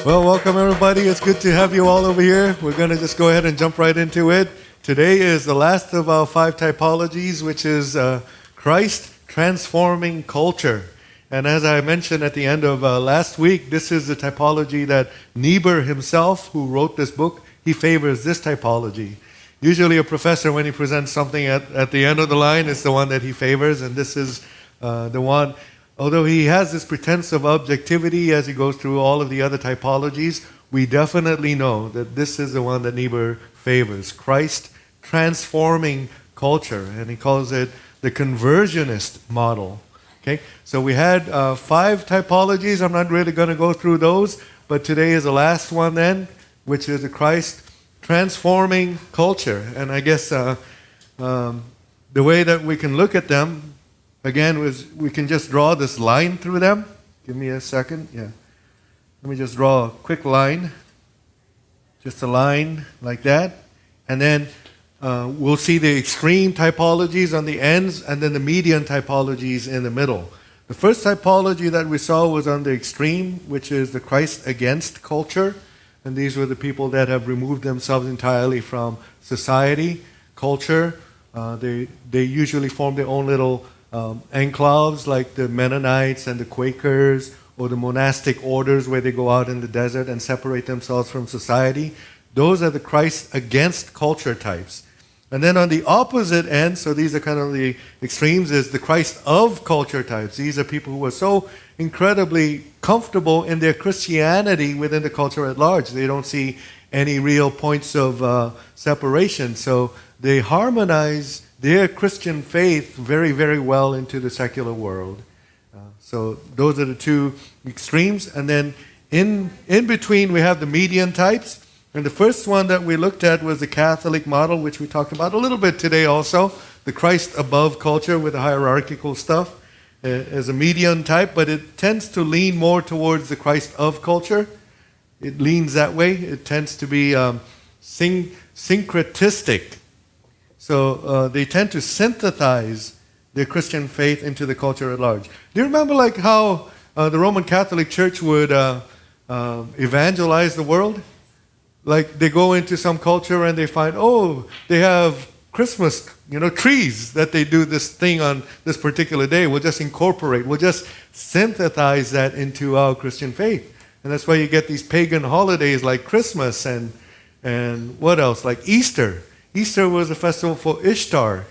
Well, welcome everybody. It's good to have you all over here. We're going to just go ahead and jump right into it. Today is the last of our 5 typologies, which is Christ transforming culture. And as I mentioned at the end of last week, this is the typology that Niebuhr himself, who wrote this book, he favors this typology. Usually a professor, when he presents something at the end of the line, is the one that he favors, and this is the one. Although he has this pretense of objectivity as he goes through all of the other typologies, we definitely know that this is the one that Niebuhr favors, Christ transforming culture, and he calls it the conversionist model. Okay, so we had 5 typologies. I'm not really going to go through those, but today is the last one then, which is the Christ transforming culture. And I guess the way that we can look at them, again, was we can just draw this line through them. Give me a second. Yeah. Let me just draw a quick line. Just a line like that. And then we'll see the extreme typologies on the ends and then the median typologies in the middle. The first typology that we saw was on the extreme, which is the Christ against culture. And these were the people that have removed themselves entirely from society, culture. They usually form their own little enclaves like the Mennonites and the Quakers or the monastic orders where they go out in the desert and separate themselves from society. Those are the Christ against culture types. And then on the opposite end, so these are kind of the extremes, is the Christ of culture types. These are people who are so incredibly comfortable in their Christianity within the culture at large. They don't see any real points of separation. So they harmonize their Christian faith very, very well into the secular world. So those are the 2 extremes. And then in between we have the median types. And the first one that we looked at was the Catholic model, which we talked about a little bit today also. The Christ above culture with the hierarchical stuff as a median type, but it tends to lean more towards the Christ of culture. It leans that way. It tends to be syncretistic. So they tend to synthesize their Christian faith into the culture at large. Do you remember like how the Roman Catholic Church would evangelize the world? Like they go into some culture and they find, they have Christmas, trees that they do this thing on this particular day. We'll just incorporate, we'll just synthesize that into our Christian faith. And that's why you get these pagan holidays like Christmas and what else, like Easter. Easter was a festival for Ishtar,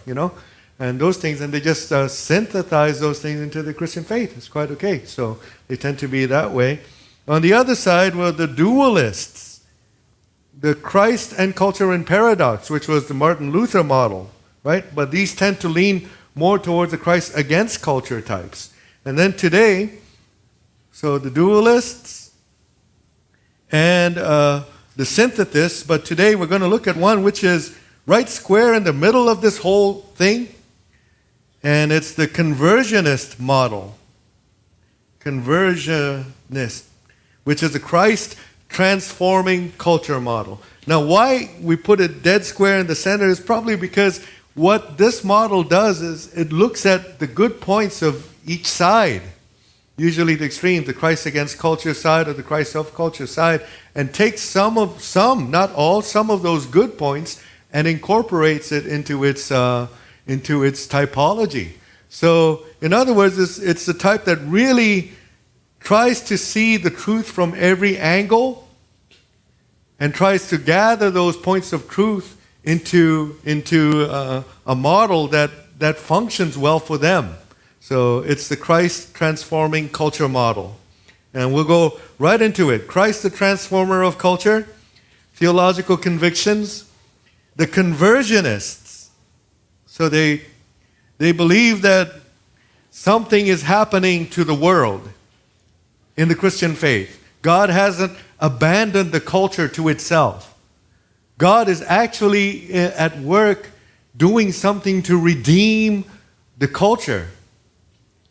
and those things, and they just synthesize those things into the Christian faith. It's quite okay. So they tend to be that way. On the other side were the dualists, the Christ and culture in paradox, which was the Martin Luther model, right? But these tend to lean more towards the Christ against culture types. And then today, so the dualists and the synthetists, but today we're going to look at one which is right square in the middle of this whole thing, and it's the conversionist model. Conversionist, which is the Christ transforming culture model. Now, why we put it dead square in the center is probably because what this model does is it looks at the good points of each side, usually the extremes, the Christ against culture side or the Christ of culture side, and takes some, not all, some of those good points and incorporates it into its typology. So, in other words, it's the type that really tries to see the truth from every angle and tries to gather those points of truth into a model that functions well for them. So it's the Christ transforming culture model. And we'll go right into it. Christ the transformer of culture, theological convictions, the conversionists. So they believe that something is happening to the world in the Christian faith. God hasn't abandoned the culture to itself. God is actually at work doing something to redeem the culture.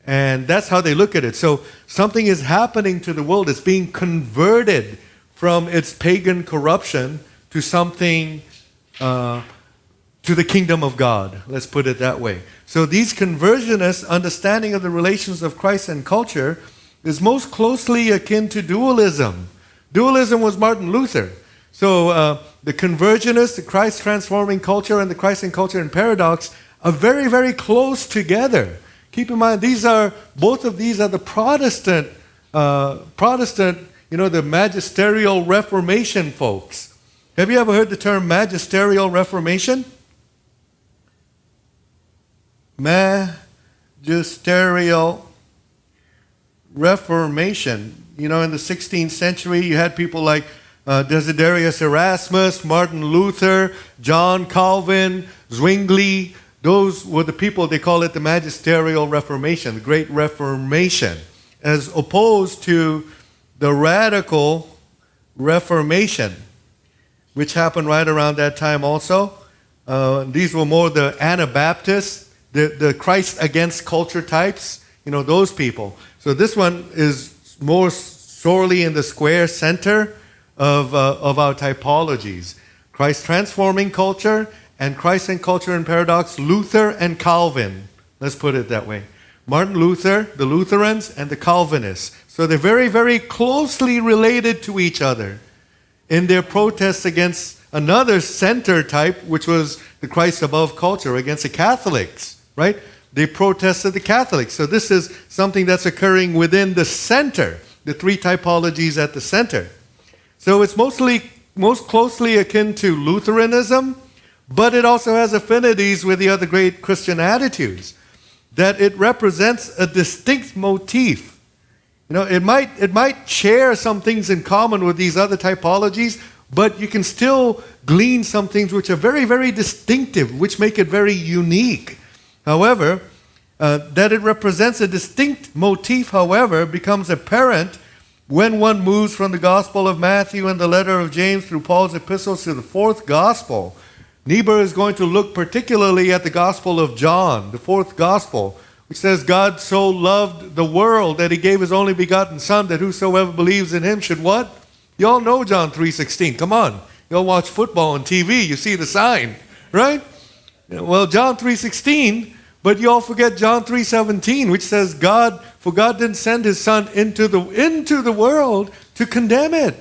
And that's how they look at it. So something is happening to the world. It's being converted from its pagan corruption to something, to the kingdom of God. Let's put it that way. So these conversionists' understanding of the relations of Christ and culture is most closely akin to dualism. Dualism was Martin Luther. So the convergenists, the Christ transforming culture, and the Christ and culture and paradox are very, very close together. Keep in mind, both of these are the Protestant, the Magisterial Reformation folks. Have you ever heard the term Magisterial Reformation? Magisterial Reformation. In the 16th century, you had people like Desiderius Erasmus, Martin Luther, John Calvin, Zwingli. Those were the people, they call it the Magisterial Reformation, the Great Reformation, as opposed to the Radical Reformation, which happened right around that time also. These were more the Anabaptists, the Christ against culture types, those people. So this one is more sorely in the square center of our typologies. Christ transforming culture and Christ and culture and paradox, Luther and Calvin. Let's put it that way. Martin Luther, the Lutherans, and the Calvinists. So they're very, very closely related to each other in their protests against another center type, which was the Christ above culture, against the Catholics, right? They protested the Catholics. So this is something that's occurring within the center, the three typologies at the center. So it's most closely akin to Lutheranism, but it also has affinities with the other great Christian attitudes, that it represents a distinct motif. It might share some things in common with these other typologies, but you can still glean some things which are very, very distinctive, which make it very unique. However, that it represents a distinct motif, however, becomes apparent when one moves from the Gospel of Matthew and the letter of James through Paul's epistles to the fourth Gospel. Niebuhr is going to look particularly at the Gospel of John, the fourth Gospel, which says, God so loved the world that he gave his only begotten Son, that whosoever believes in him should what? You all know John 3:16. Come on. You all watch football on TV. You see the sign, right? Well, John 3:16, but you all forget John 3:17, which says, for God didn't send his Son into the world to condemn it.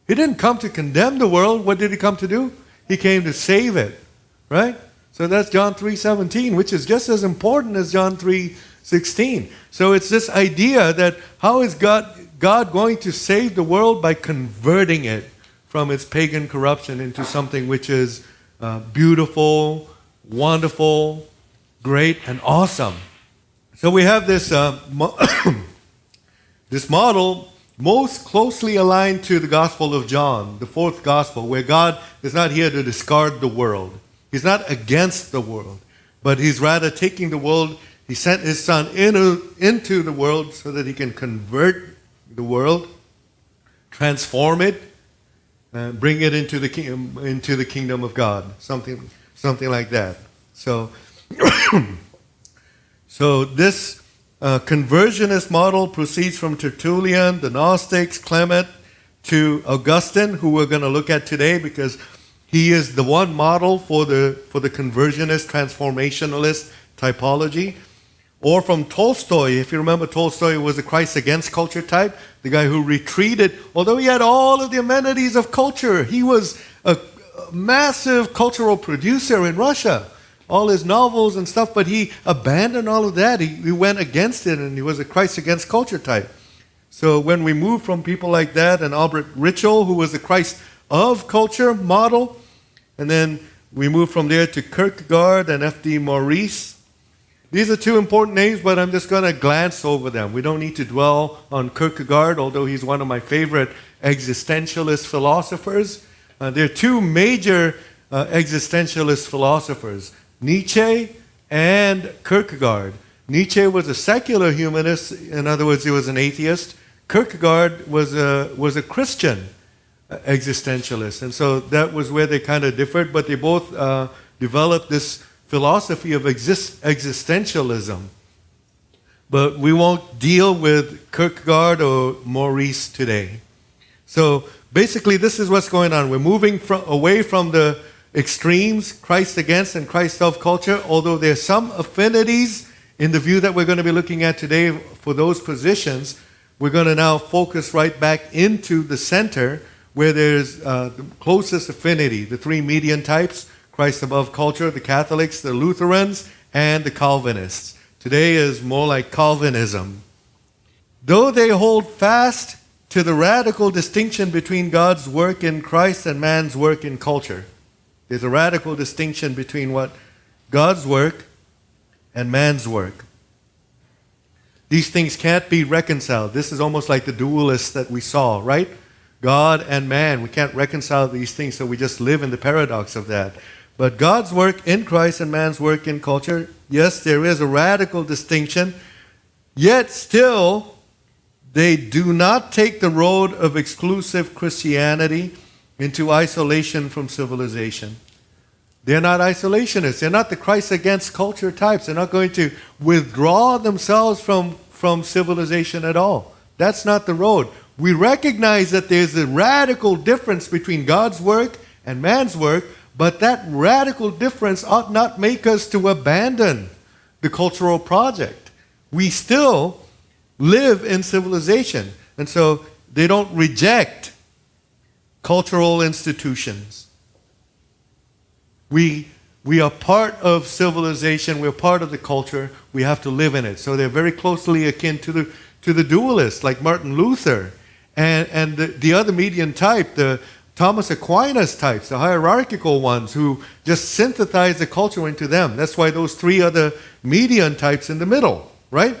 He didn't come to condemn the world. What did he come to do? He came to save it, right? So that's John 3:17, which is just as important as John 3:16. So it's this idea that how is God going to save the world? By converting it from its pagan corruption into something which is beautiful, wonderful, great, and awesome. So we have this this model most closely aligned to the Gospel of John, the fourth Gospel, where God is not here to discard the world. He's not against the world, but he's rather taking the world. He sent his Son into the world so that he can convert the world, transform it, and bring it into the kingdom of God. Something like that. So, so this conversionist model proceeds from Tertullian, the Gnostics, Clement, to Augustine, who we're going to look at today because he is the one model for the conversionist, transformationalist typology. Or from Tolstoy. If you remember, Tolstoy was the Christ against culture type, the guy who retreated. Although he had all of the amenities of culture, he was a massive cultural producer in Russia. All his novels and stuff, but he abandoned all of that. He went against it, and he was a Christ against culture type. So when we move from people like that, and Albert Ritschl, who was the Christ of culture model, and then we move from there to Kierkegaard and F.D. Maurice. These are two important names, but I'm just going to glance over them. We don't need to dwell on Kierkegaard, although he's one of my favorite existentialist philosophers. There are two major existentialist philosophers, Nietzsche and Kierkegaard. Nietzsche was a secular humanist. In other words, he was an atheist. Kierkegaard was a Christian existentialist. And so that was where they kind of differed, but they both developed this philosophy of existentialism. But we won't deal with Kierkegaard or Maurice today. So basically, this is what's going on. We're moving away from the extremes, Christ against and Christ of culture, although there's some affinities in the view that we're going to be looking at today for those positions. we're going to now focus right back into the center where there's the closest affinity, the three median types, Christ above culture, the Catholics, the Lutherans, and the Calvinists. Today is more like Calvinism. Though they hold fast to the radical distinction between God's work in Christ and man's work in culture. There's a radical distinction between what God's work and man's work. These things can't be reconciled. This is almost like the dualists that we saw, right? God and man. We can't reconcile these things, so we just live in the paradox of that. But God's work in Christ and man's work in culture, yes, there is a radical distinction, yet still they do not take the road of exclusive Christianity into isolation from civilization. They're not isolationists. They're not the Christ against culture types. They're not going to withdraw themselves from civilization at all. That's not the road. We recognize that there's a radical difference between God's work and man's work, but that radical difference ought not make us to abandon the cultural project. We still live in civilization, and so they don't reject cultural institutions. We are part of civilization. We're part of the culture. We have to live in it. So they're very closely akin to the dualists, like Martin Luther, and the other median type, the Thomas Aquinas types, the hierarchical ones who just synthesize the culture into them. That's why those three are the median types in the middle, right?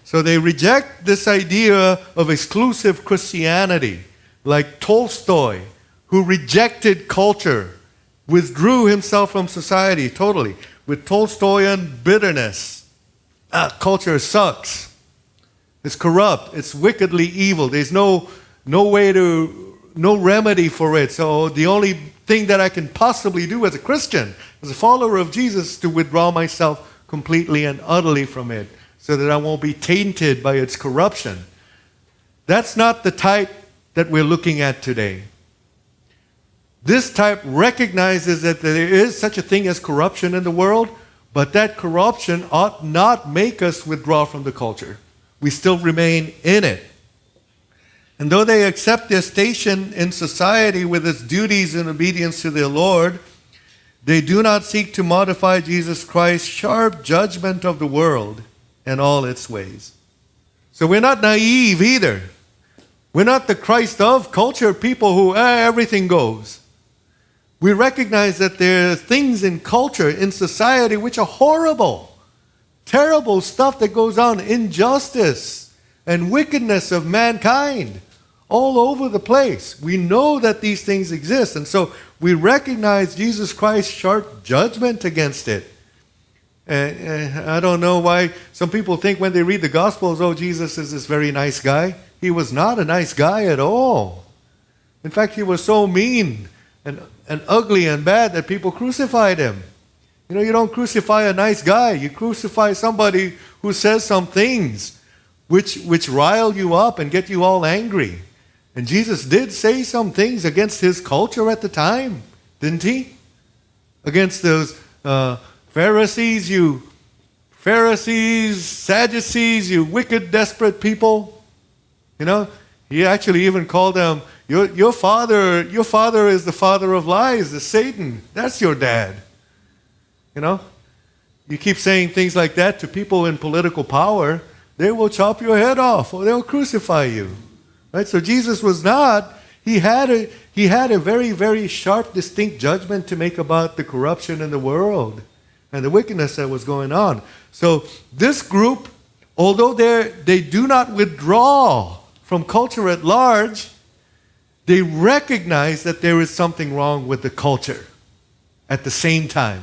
So they reject this idea of exclusive Christianity, like Tolstoy, who rejected culture, withdrew himself from society totally, with Tolstoyan bitterness. Culture sucks. It's corrupt. It's wickedly evil. There's no remedy for it. So the only thing that I can possibly do as a Christian, as a follower of Jesus, is to withdraw myself completely and utterly from it, so that I won't be tainted by its corruption. That's not the type that we're looking at today. This type recognizes that there is such a thing as corruption in the world, but that corruption ought not make us withdraw from the culture. We still remain in it. And though they accept their station in society with its duties in obedience to their Lord, they do not seek to modify Jesus Christ's sharp judgment of the world and all its ways. So we're not naive either. We're not the Christ of culture people who, everything goes. We recognize that there are things in culture, in society, which are horrible, terrible stuff that goes on, injustice and wickedness of mankind all over the place. We know that these things exist, and so we recognize Jesus Christ's sharp judgment against it. And I don't know why some people think when they read the Gospels, oh, Jesus is this very nice guy. He was not a nice guy at all. In fact, he was so mean and ugly and bad that people crucified him. You know, you don't crucify a nice guy. You crucify somebody who says some things which rile you up and get you all angry. And Jesus did say some things against his culture at the time, didn't he? Against those Pharisees, Sadducees, you wicked, desperate people. You know, he actually even called them, your father is the father of lies, the Satan. That's your dad. You know, you keep saying things like that to people in political power, they will chop your head off or they'll crucify you. Right? So Jesus was not, he had a very, very sharp, distinct judgment to make about the corruption in the world and the wickedness that was going on. So this group, although they do not withdraw from culture at large, they recognize that there is something wrong with the culture at the same time,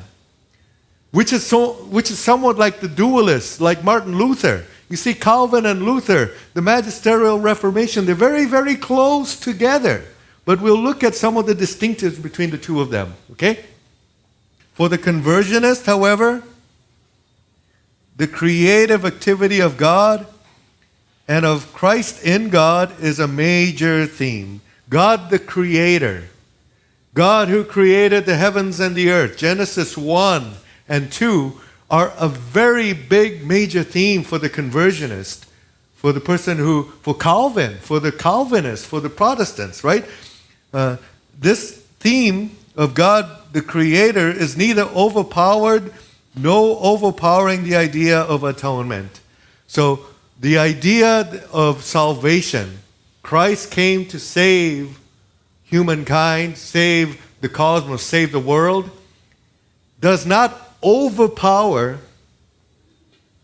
which is somewhat like the dualists, like Martin Luther. You see, Calvin and Luther, the Magisterial Reformation, they're very, very close together. But we'll look at some of the distinctives between the two of them, okay? For the conversionist, however, the creative activity of God and of Christ in God is a major theme. God the Creator, God who created the heavens and the earth, Genesis 1 and 2, are a very big, major theme for the conversionist. for the person for Calvin, for the Calvinists, for the Protestants, right? This theme of God, the Creator, is neither overpowered nor overpowering the idea of atonement. So the idea of salvation, Christ came to save humankind, save the cosmos, save the world, does not overpower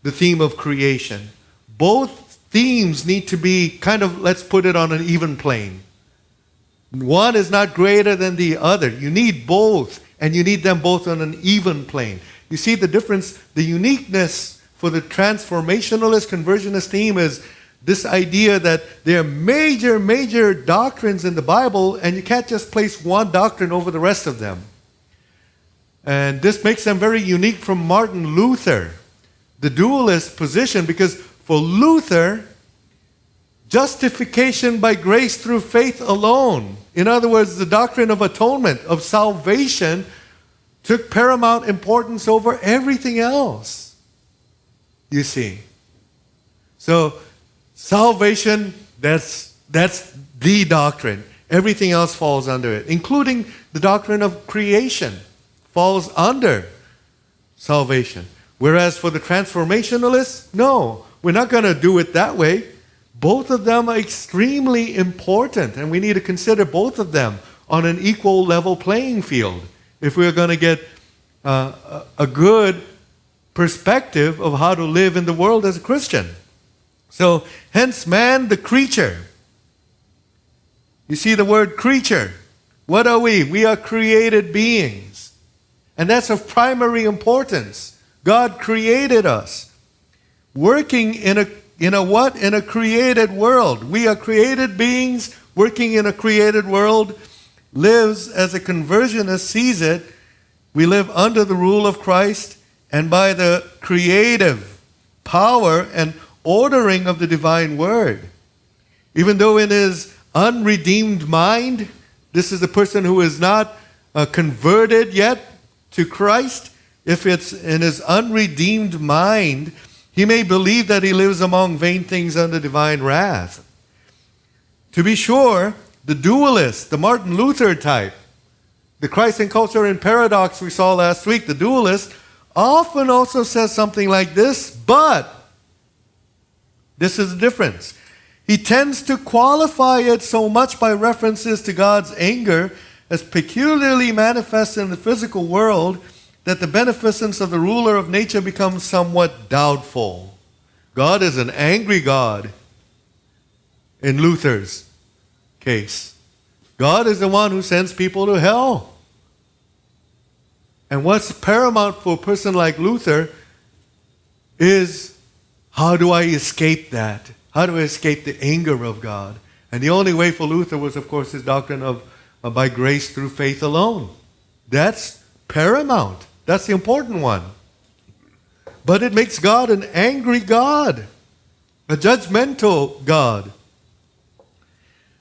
the theme of creation. Both themes need to be kind of, let's put it on an even plane. One is not greater than the other. You need both, and you need them both on an even plane. You see the difference, the uniqueness for the transformationalist, conversionist theme is this idea that there are major doctrines in the Bible, and you can't just place one doctrine over the rest of them. And this makes them very unique from Martin Luther, the dualist position, because for Luther, justification by grace through faith alone, in other words, the doctrine of atonement, of salvation, took paramount importance over everything else. You see. So, salvation, that's the doctrine. Everything else falls under it, including the doctrine of creation falls under salvation. Whereas for the transformationalists, no, we're not going to do it that way. Both of them are extremely important, and we need to consider both of them on an equal level playing field if we're going to get a good perspective of how to live in the world as a Christian. So, hence man, the creature. You see the word creature. What are we? We are created beings. And that's of primary importance. God created us. Working in a what? In a created world. We are created beings working in a created world. Lives as a conversionist sees it. We live under the rule of Christ and by the creative power and ordering of the divine word. Even though in his unredeemed mind, this is a person who is not converted yet to Christ. If it's in his unredeemed mind, he may believe that he lives among vain things under divine wrath. To be sure, the dualist, the Martin Luther type, the Christ and Culture and Paradox we saw last week, the dualist, often also says something like this, but this is the difference. He tends to qualify it so much by references to God's anger as peculiarly manifest in the physical world that the beneficence of the ruler of nature becomes somewhat doubtful. God is an angry God in Luther's case. God is the one who sends people to hell. And what's paramount for a person like Luther is, how do I escape that? How do I escape the anger of God? And the only way for Luther was, of course, his doctrine of by grace through faith alone. That's paramount. That's the important one. But it makes God an angry God, a judgmental God.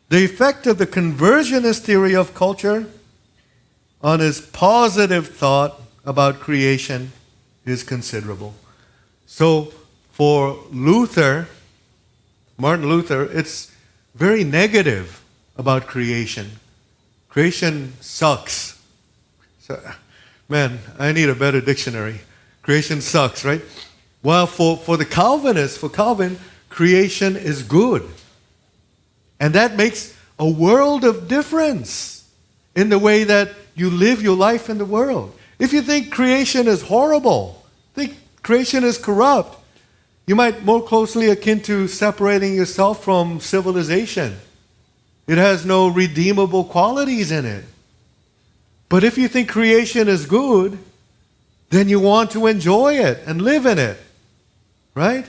The effect of the conversionist theory of culture on his positive thought about creation is considerable. So for Luther, Martin Luther, it's very negative about creation. Creation sucks. So, man, I need a better dictionary. Creation sucks, right? While for the Calvinists, for Calvin, creation is good. And that makes a world of difference in the way that you live your life in the world. If you think creation is horrible, think creation is corrupt, you might more closely akin to separating yourself from civilization. It has no redeemable qualities in it. But if you think creation is good, then you want to enjoy it and live in it. Right?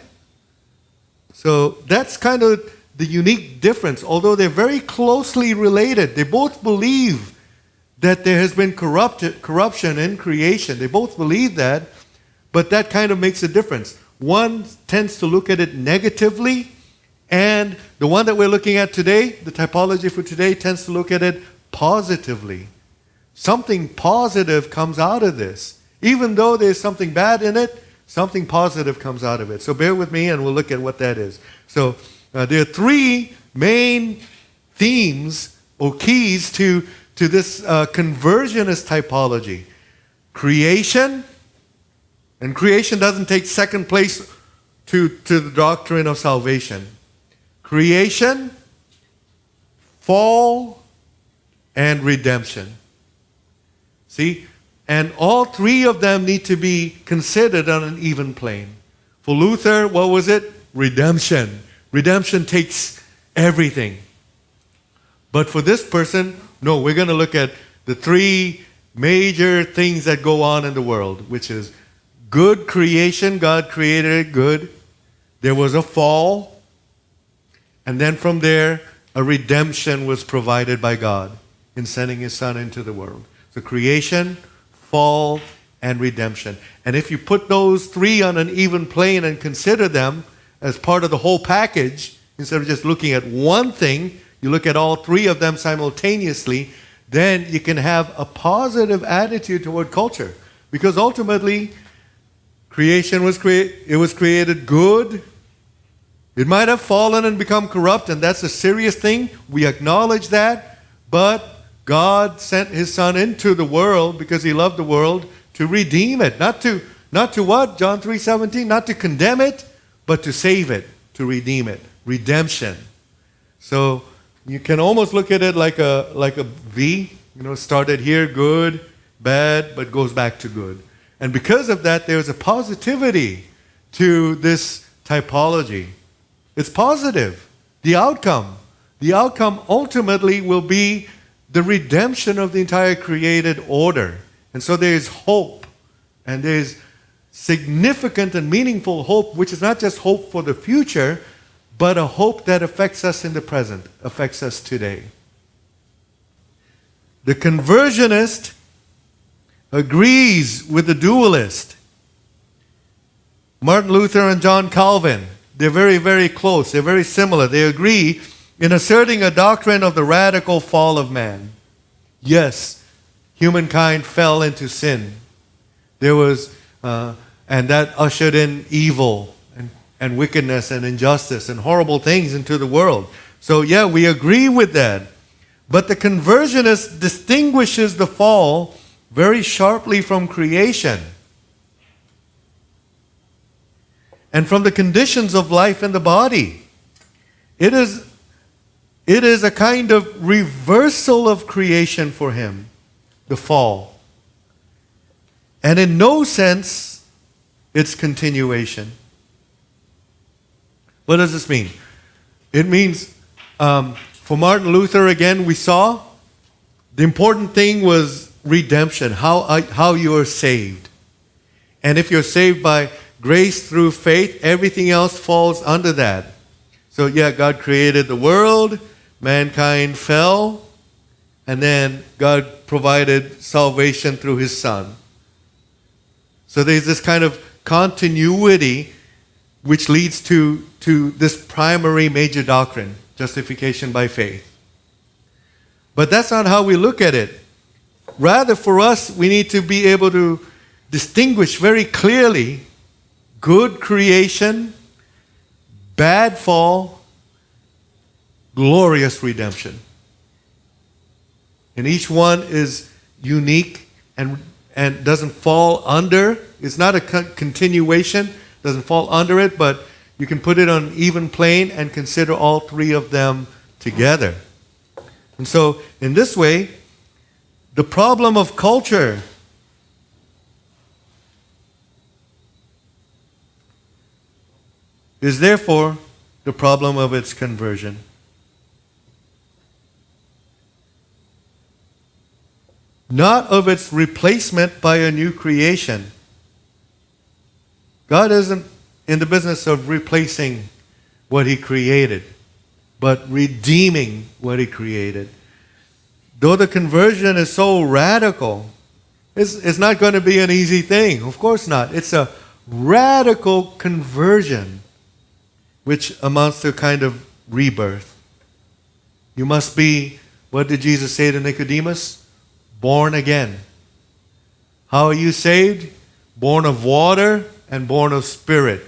So that's kind of the unique difference. Although they're very closely related, they both believe that there has been corruption in creation. They both believe that, but that kind of makes a difference. One tends to look at it negatively, and the one that we're looking at today, the typology for today, tends to look at it positively. Something positive comes out of this. Even though there's something bad in it, Something positive comes out of it. So bear with me and we'll look at what that is. So there are three main themes or keys to this conversionist typology. Creation, and creation doesn't take second place to the doctrine of salvation. Creation, fall, and redemption. See? And all three of them need to be considered on an even plane. For Luther, what was it? Redemption. Redemption takes everything. But for this person, no, we're going to look at the three major things that go on in the world, which is good creation. God created it good. There was a fall. And then from there, a redemption was provided by God in sending His Son into the world. So creation, fall, and redemption. And if you put those three on an even plane and consider them as part of the whole package, instead of just looking at one thing, you look at all three of them simultaneously, then you can have a positive attitude toward culture. Because ultimately, creation was created good. It might have fallen and become corrupt, and that's a serious thing. We acknowledge that. But God sent His Son into the world because He loved the world to redeem it. Not to what? John 3:17. Not to condemn it, but to save it, to redeem it. Redemption. So you can almost look at it like a V. Started here good, bad, but goes back to good. And because of that, there's a positivity to this typology. It's positive. The outcome ultimately will be the redemption of the entire created order. And so there's hope. And there's significant and meaningful hope, which is not just hope for the future, but a hope that affects us in the present, affects us today. The conversionist agrees with the dualist. Martin Luther and John Calvin, they're very, very close. They're very similar. They agree in asserting a doctrine of the radical fall of man. Yes, humankind fell into sin. There was, and that ushered in evil and wickedness and injustice and horrible things into the world. So yeah, we agree with that. But the conversionist distinguishes the fall very sharply from creation and from the conditions of life in the body. It is a kind of reversal of creation for him, the fall. And in no sense, it's continuation. What does this mean? It means, for Martin Luther, again, we saw the important thing was redemption, how you are saved. And if you're saved by grace through faith, everything else falls under that. So yeah, God created the world, mankind fell, and then God provided salvation through His Son. So there's this kind of continuity which leads to this primary major doctrine, justification by faith. But that's not how we look at it. Rather, for us, we need to be able to distinguish very clearly good creation, bad fall, glorious redemption. And each one is unique and doesn't fall under. It's not a continuation, doesn't fall under it, but you can put it on an even plane and consider all three of them together. And so, in this way, the problem of culture is therefore the problem of its conversion. Not of its replacement by a new creation. God isn't in the business of replacing what He created, but redeeming what He created. Though the conversion is so radical, it's not going to be an easy thing. Of course not. It's a radical conversion, which amounts to a kind of rebirth. You must be, what did Jesus say to Nicodemus? Born again. How are you saved? Born of water and born of spirit.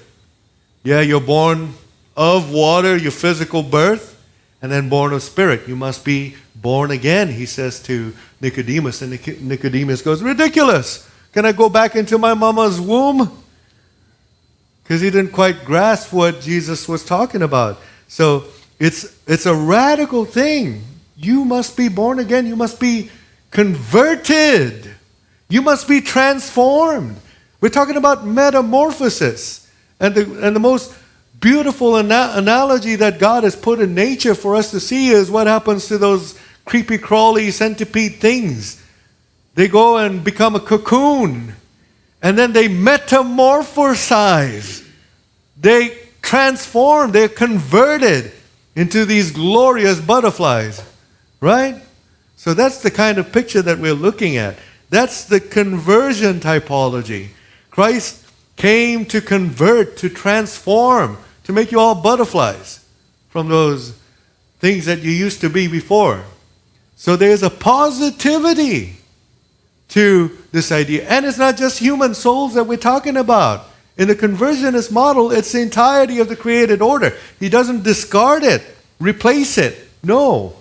Yeah, you're born of water, your physical birth, and then born of spirit. You must be born again, he says to Nicodemus. And Nicodemus goes, ridiculous. Can I go back into my mama's womb? Because he didn't quite grasp what Jesus was talking about. So it's a radical thing. You must be born again. You must be converted. You must be transformed. We're talking about metamorphosis. And the most beautiful analogy that God has put in nature for us to see is what happens to those creepy crawly centipede things. They go and become a cocoon, and then they metamorphosize. They transform, they're converted into these glorious butterflies, right? So that's the kind of picture that we're looking at. That's the conversion typology. Christ came to convert, to transform, to make you all butterflies from those things that you used to be before. So there's a positivity to this idea. And it's not just human souls that we're talking about. In the conversionist model, it's the entirety of the created order. He doesn't discard it, replace it. No.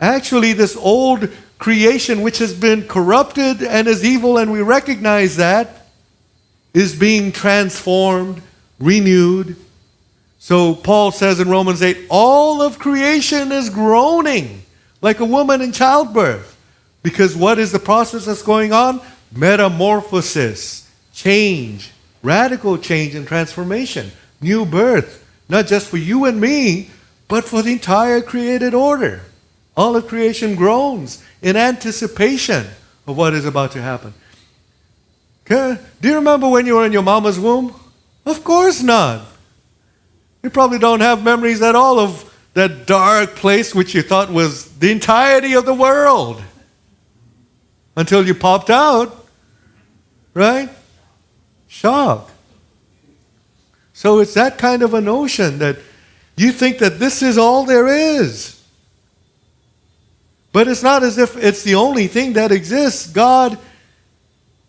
Actually, this old creation which has been corrupted and is evil, and we recognize that, is being transformed, renewed. So Paul says in Romans 8, all of creation is groaning like a woman in childbirth. Because what is the process that's going on? Metamorphosis, change, radical change and transformation, new birth, not just for you and me, but for the entire created order. All of creation groans in anticipation of what is about to happen. Okay? Do you remember when you were in your mama's womb? Of course not. You probably don't have memories at all of that dark place which you thought was the entirety of the world. Until you popped out, right? Shock. So it's that kind of a notion that you think that this is all there is. But it's not as if it's the only thing that exists. God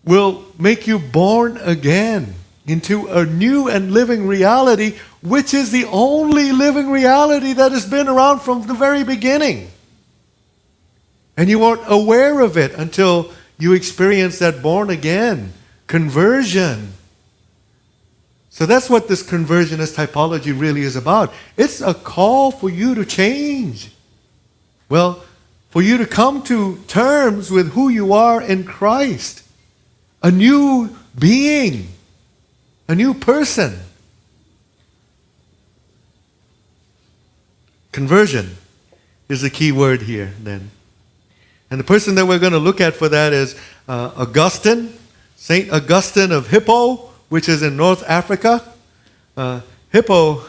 will make you born again into a new and living reality, which is the only living reality that has been around from the very beginning. And you weren't aware of it until you experienced that born again conversion. So that's what this conversionist typology really is about. It's a call for you to change. Well, for you to come to terms with who you are in Christ. A new being. A new person. Conversion is the key word here then. And the person that we're going to look at for that is Augustine, St. Augustine of Hippo, which is in North Africa. Hippo,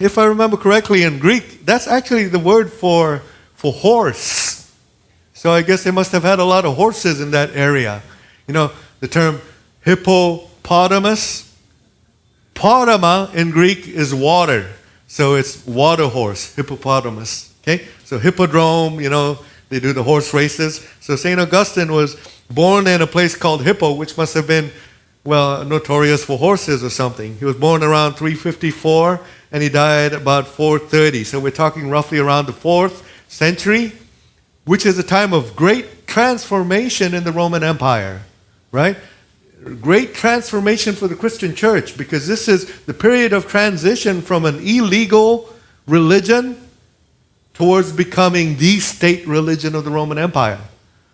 if I remember correctly in Greek, that's actually the word for horse. So I guess they must have had a lot of horses in that area. You know, the term hippopotamus. Potama in Greek is water. So it's water horse, hippopotamus. Okay? So hippodrome, you know, they do the horse races. So St. Augustine was born in a place called Hippo, which must have been, well, notorious for horses or something. He was born around 354 and he died about 430. So we're talking roughly around the 4th century, which is a time of great transformation in the Roman Empire, right? Great transformation for the Christian church, because this is the period of transition from an illegal religion towards becoming the state religion of the Roman Empire.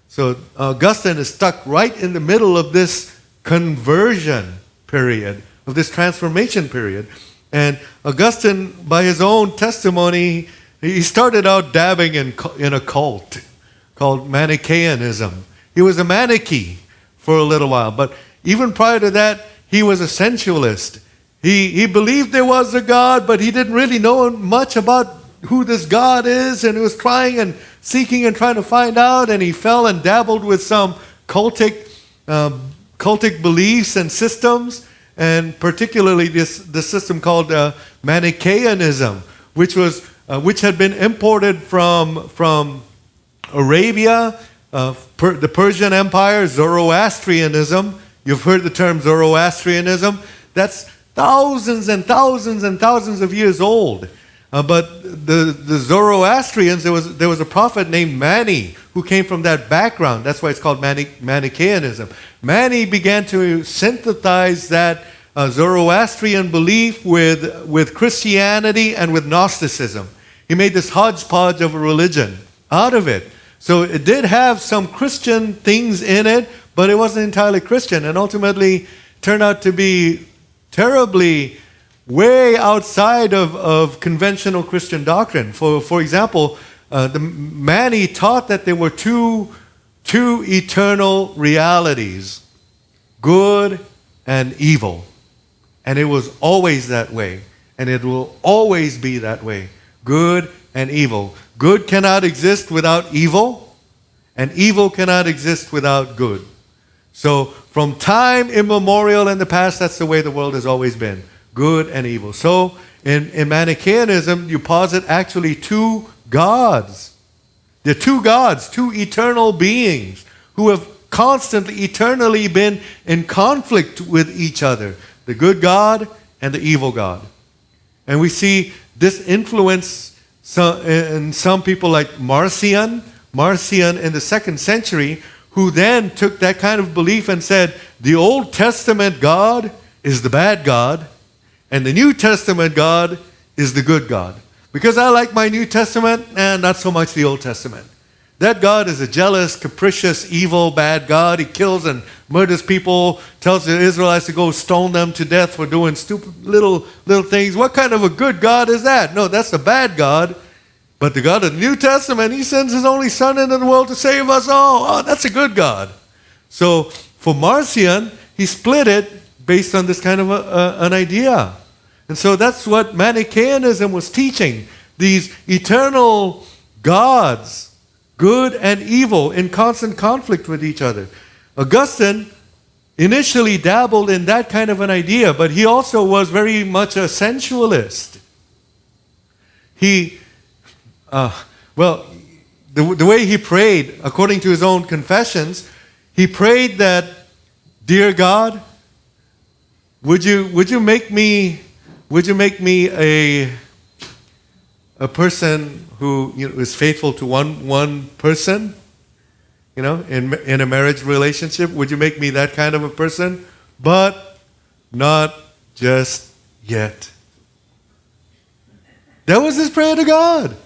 So Augustine is stuck right in the middle of this conversion period, of this transformation period. And Augustine, by his own testimony, he started out dabbing in a cult called Manichaeanism. He was a Manichae for a little while, but even prior to that, he was a sensualist. He believed there was a God, but he didn't really know much about who this God is, and he was trying and seeking and trying to find out, and he fell and dabbled with some cultic beliefs and systems, and particularly this system called Manichaeanism, which had been imported from Arabia, the Persian Empire. Zoroastrianism You've heard the term Zoroastrianism. That's thousands and thousands and thousands of years old. But the Zoroastrians, there was a prophet named Mani who came from that background. That's why it's called Manichaeanism. Mani began to synthesize that Zoroastrian belief with Christianity and with Gnosticism. He made this hodgepodge of a religion out of it. So it did have some Christian things in it, but it wasn't entirely Christian, and ultimately turned out to be terribly way outside of conventional Christian doctrine. For example, the Mani taught that there were two eternal realities, good and evil. And it was always that way. And it will always be that way. Good and evil. Good cannot exist without evil, and evil cannot exist without good. So from time immemorial in the past, that's the way the world has always been. Good and evil. So in Manichaeanism, you posit actually two gods. There are two gods, two eternal beings who have constantly, eternally been in conflict with each other. The good God and the evil God. And we see this influence in some people like Marcion in the 2nd century, who then took that kind of belief and said, the Old Testament God is the bad God, and the New Testament God is the good God. Because I like my New Testament, and not so much the Old Testament. That God is a jealous, capricious, evil, bad God. He kills and murders people, tells the Israelites to go stone them to death for doing stupid little things. What kind of a good God is that? No, that's a bad God. But the God of the New Testament, He sends His only Son into the world to save us all. Oh, that's a good God. So for Marcion, he split it based on this kind of an idea. And so that's what Manichaeanism was teaching. These eternal gods, good and evil, in constant conflict with each other. Augustine initially dabbled in that kind of an idea, but he also was very much a sensualist. The way he prayed, according to his own confessions, he prayed that, dear God, would you make me a person who is faithful to one person, in a marriage relationship? Would you make me that kind of a person? But not just yet. That was his prayer to God.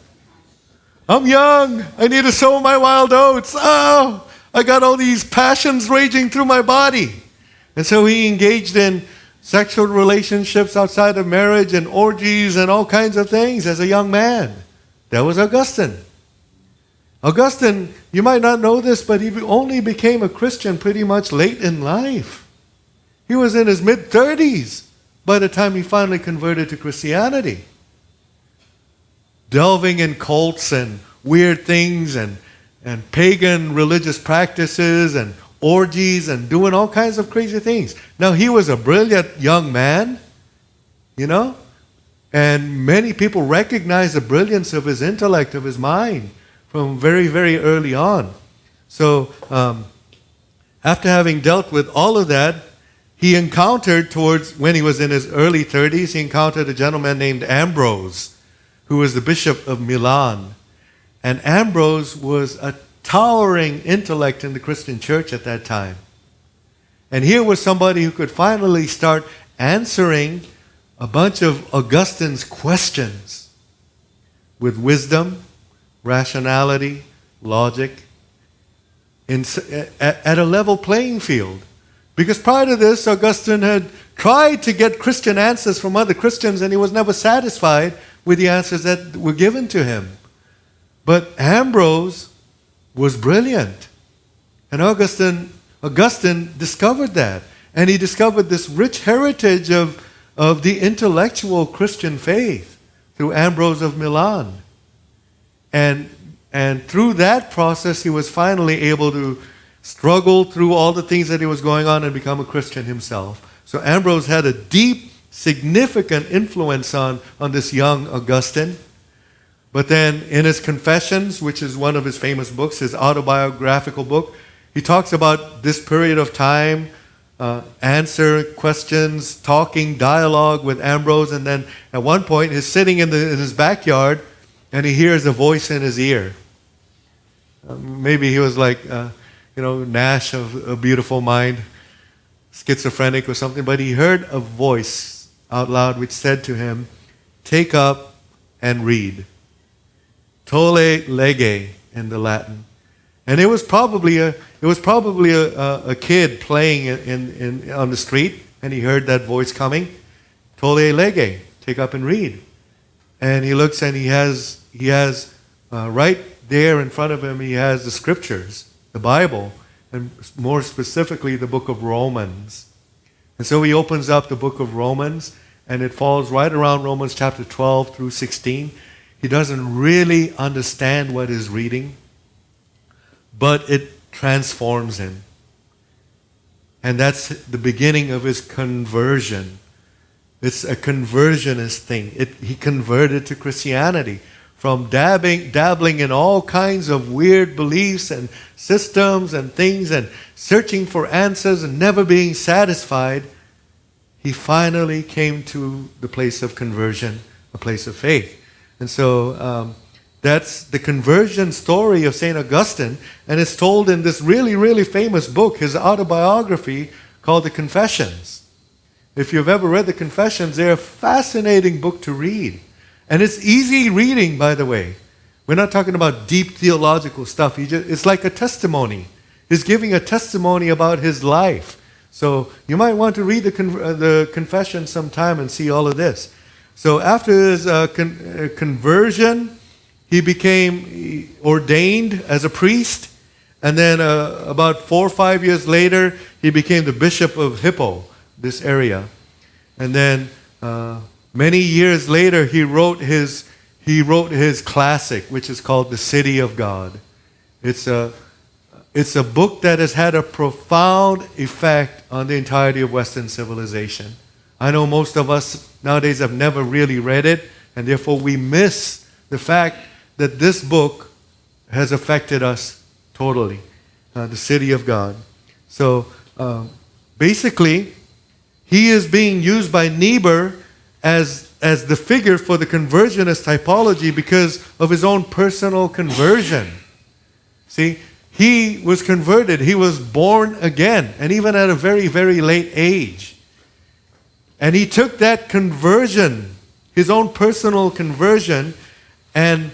I'm young. I need to sow my wild oats. Oh, I got all these passions raging through my body. And so he engaged in sexual relationships outside of marriage and orgies and all kinds of things as a young man. That was Augustine. Augustine, you might not know this, but he only became a Christian pretty much late in life. He was in his mid-30s by the time he finally converted to Christianity. Delving in cults and weird things and pagan religious practices and orgies and doing all kinds of crazy things. Now, he was a brilliant young man, and many people recognize the brilliance of his intellect, of his mind, from very, very early on. So, after having dealt with all of that, he encountered when he was in his early 30s, he encountered a gentleman named Ambrose, who was the bishop of Milan. And Ambrose was a towering intellect in the Christian church at that time. And here was somebody who could finally start answering a bunch of Augustine's questions with wisdom, rationality, logic, at a level playing field. Because prior to this, Augustine had tried to get Christian answers from other Christians, and he was never satisfied with the answers that were given to him. But Ambrose was brilliant. And Augustine discovered that. And he discovered this rich heritage of the intellectual Christian faith through Ambrose of Milan. And through that process, he was finally able to struggle through all the things that he was going on and become a Christian himself. So Ambrose had a deep, significant influence on this young Augustine. But then in his Confessions, which is one of his famous books, his autobiographical book, he talks about this period of time answer questions, talking, dialogue with Ambrose. And then at one point, he's sitting in his backyard, and he hears a voice in his ear. Maybe he was like, Nash of A Beautiful Mind, schizophrenic or something, but he heard a voice out loud which said to him, "Take up and read." Tolle lege in the Latin. And it was probably a kid playing on the street, and he heard that voice coming. Tolle lege, take up and read. And he looks, and he has right there in front of him, he has the scriptures, the Bible, and more specifically the book of Romans. And so he opens up the book of Romans, and it falls right around Romans chapter 12 through 16. He doesn't really understand what he's reading, but it transforms him. And that's the beginning of his conversion. It's a conversionist thing. He converted to Christianity from dabbling in all kinds of weird beliefs and systems and things and searching for answers and never being satisfied. He finally came to the place of conversion, a place of faith. And so that's the conversion story of St. Augustine, and it's told in this really, really famous book, his autobiography called The Confessions. If you've ever read The Confessions, they're a fascinating book to read. And it's easy reading, by the way. We're not talking about deep theological stuff. It's like a testimony. He's giving a testimony about his life. So you might want to read the Confession sometime and see all of this. So after his conversion, he became ordained as a priest. And then about 4 or 5 years later, he became the Bishop of Hippo, this area. And then many years later, he wrote his classic, which is called The City of God. It's a book that has had a profound effect on the entirety of Western civilization. I know most of us nowadays have never really read it, and therefore we miss the fact that this book has affected us totally. The City of God. So basically, he is being used by Niebuhr as the figure for the conversionist typology because of his own personal conversion. See, he was converted. He was born again, and even at a very, very late age. And he took that conversion, his own personal conversion, and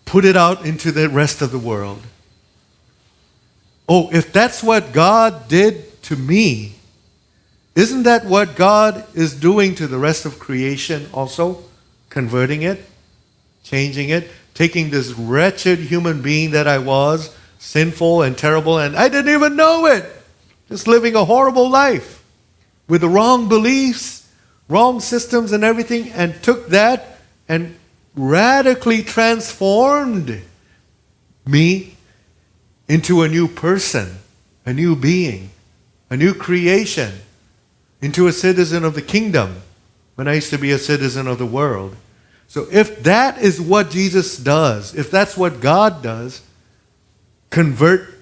put it out into the rest of the world. Oh, if that's what God did to me, isn't that what God is doing to the rest of creation also? Converting it, changing it, taking this wretched human being that I was, sinful and terrible, and I didn't even know it. Just living a horrible life with the wrong beliefs, wrong systems and everything, and took that and radically transformed me into a new person, a new being, a new creation, into a citizen of the kingdom when I used to be a citizen of the world. So if that is what Jesus does, if that's what God does, convert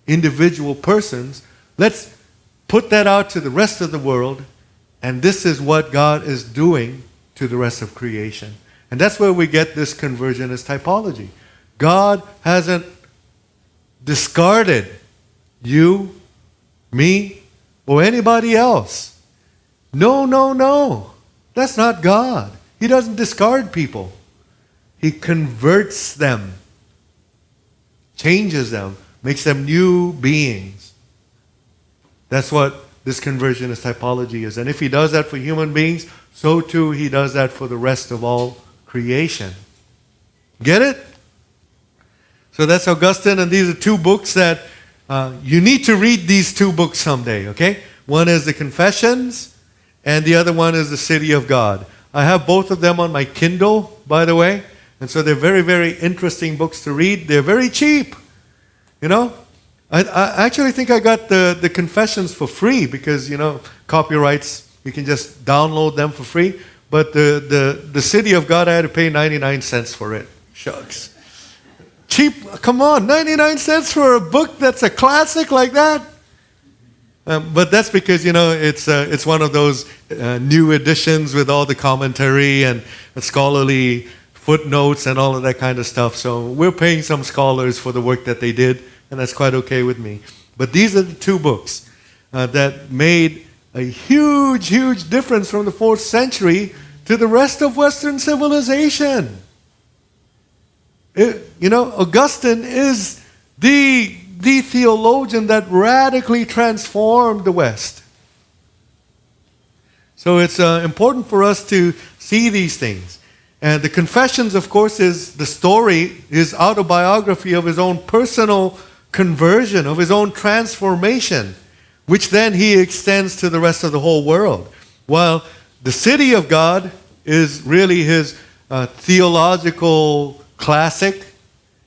individual persons, let's put that out to the rest of the world, and this is what God is doing to the rest of creation. And that's where we get this conversionist typology. God hasn't discarded you, me, or anybody else. No, no, no. That's not God. He doesn't discard people. He converts them, changes them, makes them new beings. That's what this conversionist typology is. And if he does that for human beings, so too he does that for the rest of all creation. Get it? So that's Augustine, and these are two books that you need to read these two books someday, okay? One is the Confessions, and the other one is the City of God. I have both of them on my Kindle, by the way, and so they're very, very interesting books to read. They're very cheap, you know? I actually think I got the Confessions for free because, you know, copyrights, you can just download them for free. But the City of God, I had to pay 99 cents for it. Shucks. cheap. Come on, 99 cents for a book that's a classic like that? But that's because, it's one of those new editions with all the commentary and scholarly footnotes and all of that kind of stuff. So we're paying some scholars for the work that they did, and that's quite okay with me. But these are the two books that made a huge, huge difference from the 4th century to the rest of Western civilization. Augustine is the theologian that radically transformed the West. So it's important for us to see these things. And the Confessions, of course, is the story, his autobiography of his own personal conversion, of his own transformation, which then he extends to the rest of the whole world. While the City of God is really his theological classic.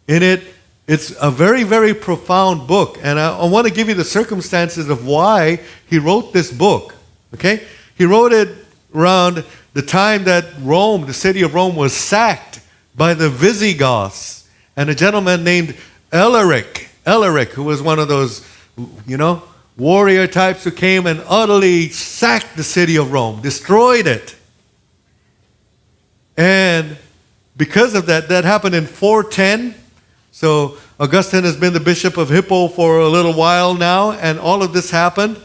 In it, it's a very, very profound book. And I want to give you the circumstances of why he wrote this book. Okay? He wrote it around the time that Rome, the city of Rome, was sacked by the Visigoths. And a gentleman named Alaric, who was one of those, warrior types who came and utterly sacked the city of Rome, destroyed it. And because of that, that happened in 410. So Augustine has been the bishop of Hippo for a little while now, and all of this happened.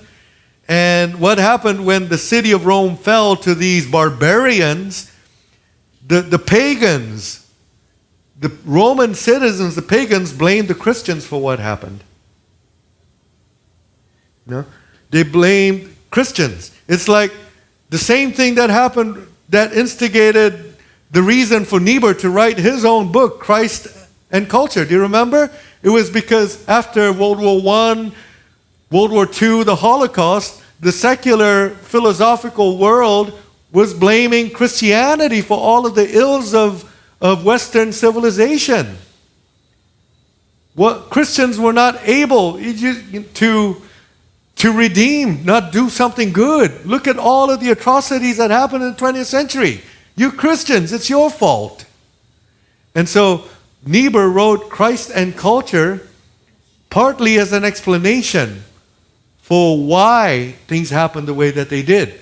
And what happened when the city of Rome fell to these barbarians, the pagans, the Roman citizens, the pagans blamed the Christians for what happened. They blamed Christians. It's like the same thing that happened, that instigated the reason for Niebuhr to write his own book, Christ and Culture. Do you remember? It was because after World War I, World War II, the Holocaust, the secular philosophical world was blaming Christianity for all of the ills of Western civilization. Christians were not able to redeem, not do something good. Look at all of the atrocities that happened in the 20th century. You Christians, it's your fault. And so Niebuhr wrote Christ and Culture partly as an explanation for why things happened the way that they did,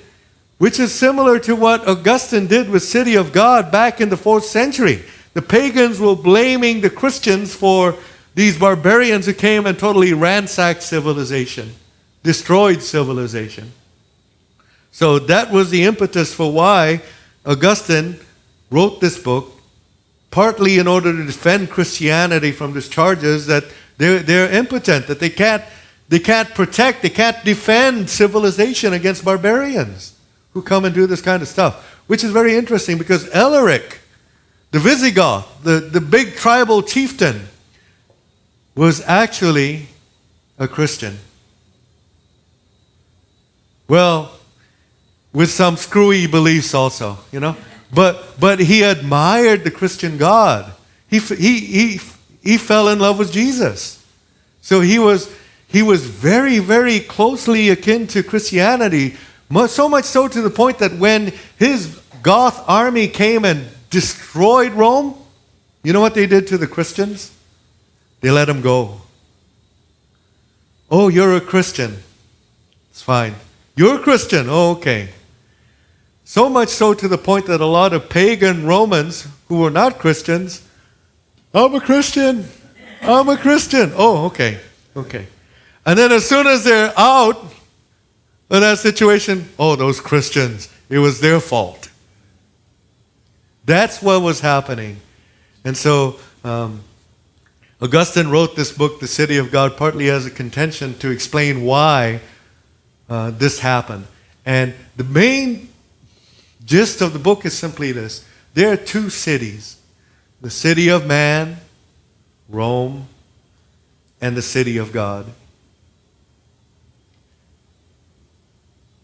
which is similar to what Augustine did with City of God back in the 4th century. The pagans were blaming the Christians for these barbarians who came and totally ransacked civilization, destroyed civilization. So that was the impetus for why Augustine wrote this book, partly in order to defend Christianity from these charges that they're impotent, that they can't protect, they can't defend civilization against barbarians who come and do this kind of stuff. Which is very interesting because Alaric, the Visigoth, the big tribal chieftain, was actually a Christian. Well, with some screwy beliefs also, But he admired the Christian God. He fell in love with Jesus. So he was very, very closely akin to Christianity. So much so to the point that when his Goth army came and destroyed Rome, you know what they did to the Christians? They let them go. Oh, you're a Christian. It's fine. You're a Christian. Oh, okay. So much so to the point that a lot of pagan Romans who were not Christians, I'm a Christian. I'm a Christian. Oh, okay. Okay. And then as soon as they're out of that situation, oh, those Christians, it was their fault. That's what was happening. And so Augustine wrote this book, The City of God, partly as a contention to explain why this happened. And the main gist of the book is simply this. There are two cities. The city of man, Rome, and the city of God.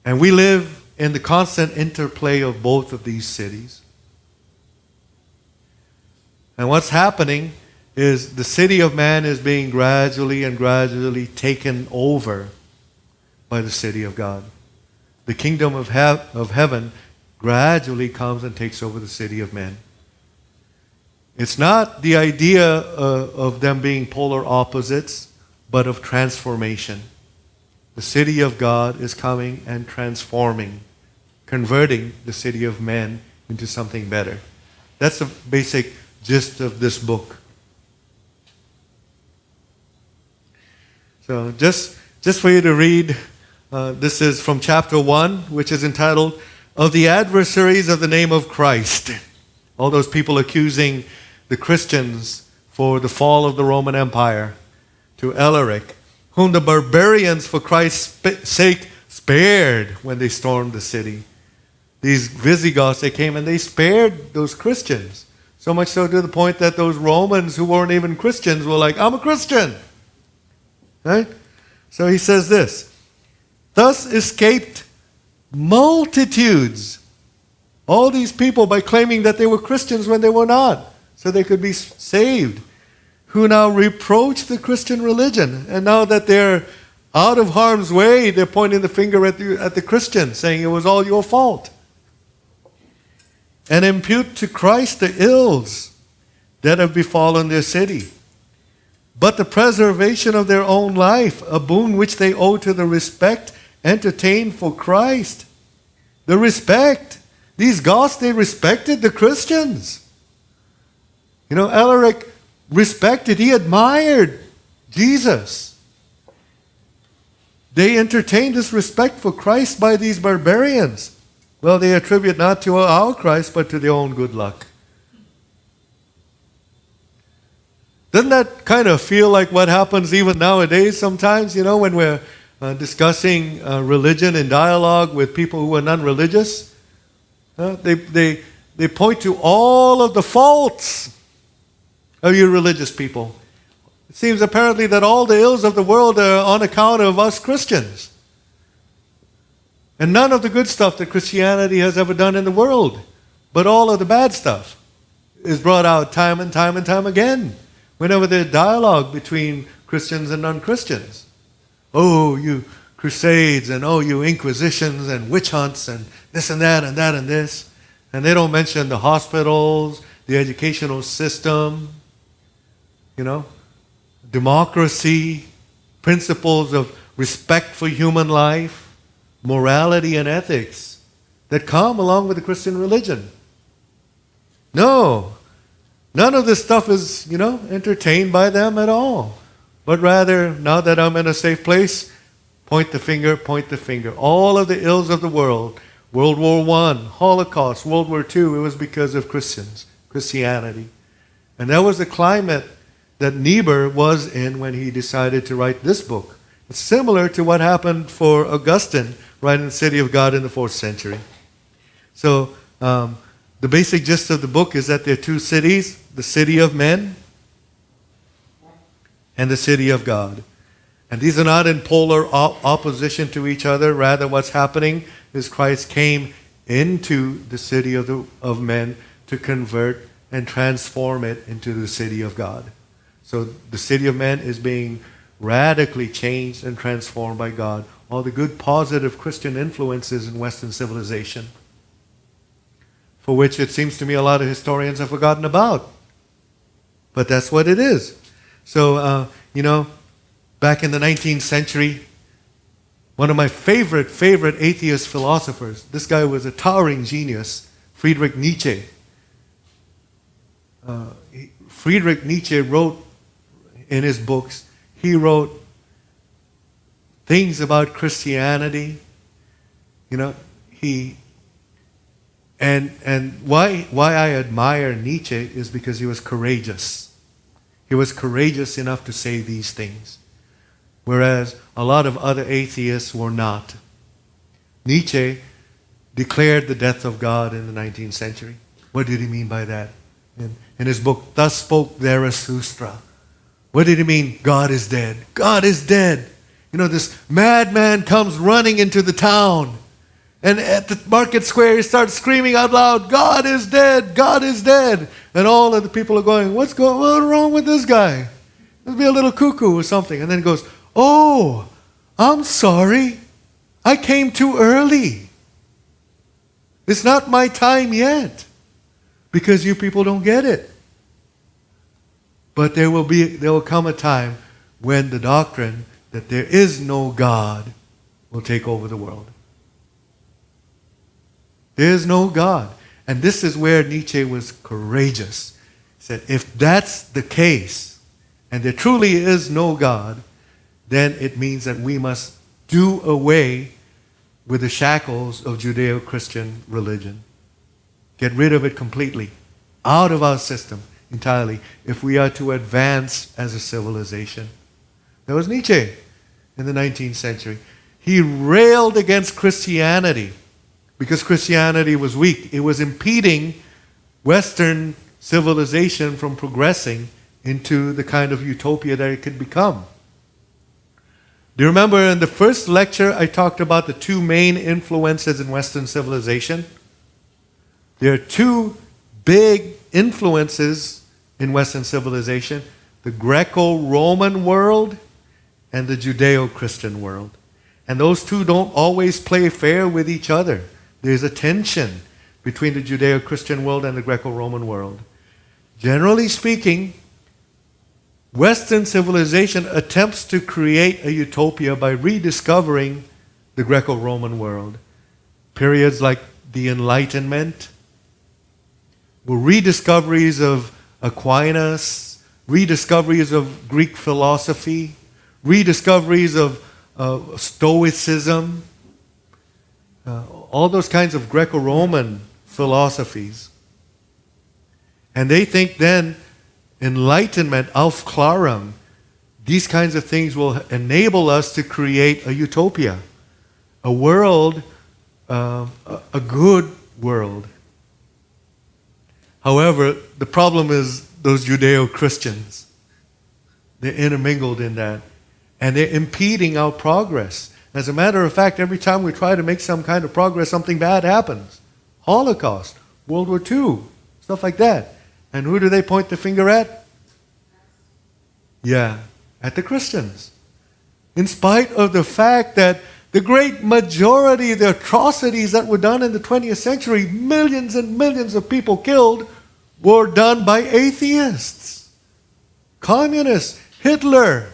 And we live in the constant interplay of both of these cities. And what's happening is the city of man is being gradually and gradually taken over by the city of God. The kingdom of heaven gradually comes and takes over the city of men. It's not the idea of them being polar opposites, but of transformation. The city of God is coming and transforming, converting the city of men into something better. That's the basic gist of this book. So just for you to read, this is from chapter 1, which is entitled, Of the Adversaries of the Name of Christ. All those people accusing the Christians for the fall of the Roman Empire. To Alaric, whom the barbarians for Christ's sake spared when they stormed the city. These Visigoths, they came and they spared those Christians. So much so to the point that those Romans who weren't even Christians were like, I'm a Christian. Right? So he says this, thus escaped multitudes. All these people by claiming that they were Christians when they were not, so they could be saved, who now reproach the Christian religion. And now that they're out of harm's way, they're pointing the finger at the Christians, saying it was all your fault. And impute to Christ the ills that have befallen their city. But the preservation of their own life, a boon which they owe to the respect entertained for Christ. The respect. These Goths, they respected the Christians. You know, Alaric respected, he admired Jesus. They entertained this respect for Christ by these barbarians. Well, they attribute not to our Christ, but to their own good luck. Doesn't that kind of feel like what happens even nowadays sometimes, you know, when we're discussing religion in dialogue with people who are non-religious? They point to all of the faults of you religious people. It seems apparently that all the ills of the world are on account of us Christians. And none of the good stuff that Christianity has ever done in the world, but all of the bad stuff is brought out time and time and time again whenever there's dialogue between Christians and non-Christians. Oh, you crusades, and oh, you inquisitions and witch hunts and this and that and that and this. And they don't mention the hospitals, the educational system, you know, democracy, principles of respect for human life, morality and ethics that come along with the Christian religion. No, none of this stuff is, you know, entertained by them at all. But rather, now that I'm in a safe place, point the finger, point the finger. All of the ills of the world, World War I, Holocaust, World War II, it was because of Christianity. And that was the climate that Niebuhr was in when he decided to write this book. It's similar to what happened for Augustine right in the City of God in the 4th century. So the basic gist of the book is that there are two cities, the city of men and the city of God. And these are not in polar opposition to each other. Rather, what's happening is Christ came into the city of men to convert and transform it into the city of God. So the city of men is being radically changed and transformed by God. All the good, positive Christian influences in Western civilization, for which it seems to me a lot of historians have forgotten about. But that's what it is. So, you know, back in the 19th century, one of my favorite atheist philosophers, this guy was a towering genius, Friedrich Nietzsche. Friedrich Nietzsche wrote in his books, he wrote things about Christianity, you know, and why I admire Nietzsche is because he was courageous. He was courageous enough to say these things, whereas a lot of other atheists were not. Nietzsche declared the death of God in the 19th century. What did he mean by that? In his book, Thus Spoke Zarathustra. What did he mean? God is dead. God is dead. You know, this madman comes running into the town. And at the market square, he starts screaming out loud, God is dead. God is dead. And all of the people are going, what's wrong with this guy? Must be a little cuckoo or something. And then he goes, oh, I'm sorry. I came too early. It's not my time yet. Because you people don't get it. But there will come a time when the doctrine that there is no God will take over the world. There is no God. And this is where Nietzsche was courageous. He said, if that's the case, and there truly is no God, then it means that we must do away with the shackles of Judeo-Christian religion. Get rid of it completely, out of our system entirely, if we are to advance as a civilization. That was Nietzsche in the 19th century. He railed against Christianity because Christianity was weak. It was impeding Western civilization from progressing into the kind of utopia that it could become. Do you remember in the first lecture I talked about the two main influences in Western civilization? There are two big influences in Western civilization: the Greco-Roman world and the Judeo-Christian world. And those two don't always play fair with each other. There's a tension between the Judeo-Christian world and the Greco-Roman world. Generally speaking, Western civilization attempts to create a utopia by rediscovering the Greco-Roman world. Periods like the Enlightenment were rediscoveries of Aquinas, rediscoveries of Greek philosophy, rediscoveries of Stoicism, all those kinds of Greco-Roman philosophies. And they think then Enlightenment, Aufklärung, these kinds of things will enable us to create a utopia, a world, a good world. However, the problem is those Judeo-Christians. They're intermingled in that. And they're impeding our progress. As a matter of fact, every time we try to make some kind of progress, something bad happens. Holocaust, World War II, stuff like that. And who do they point the finger at? Yeah, at the Christians. In spite of the fact that the great majority of the atrocities that were done in the 20th century, millions and millions of people killed, were done by atheists, communists, Hitler,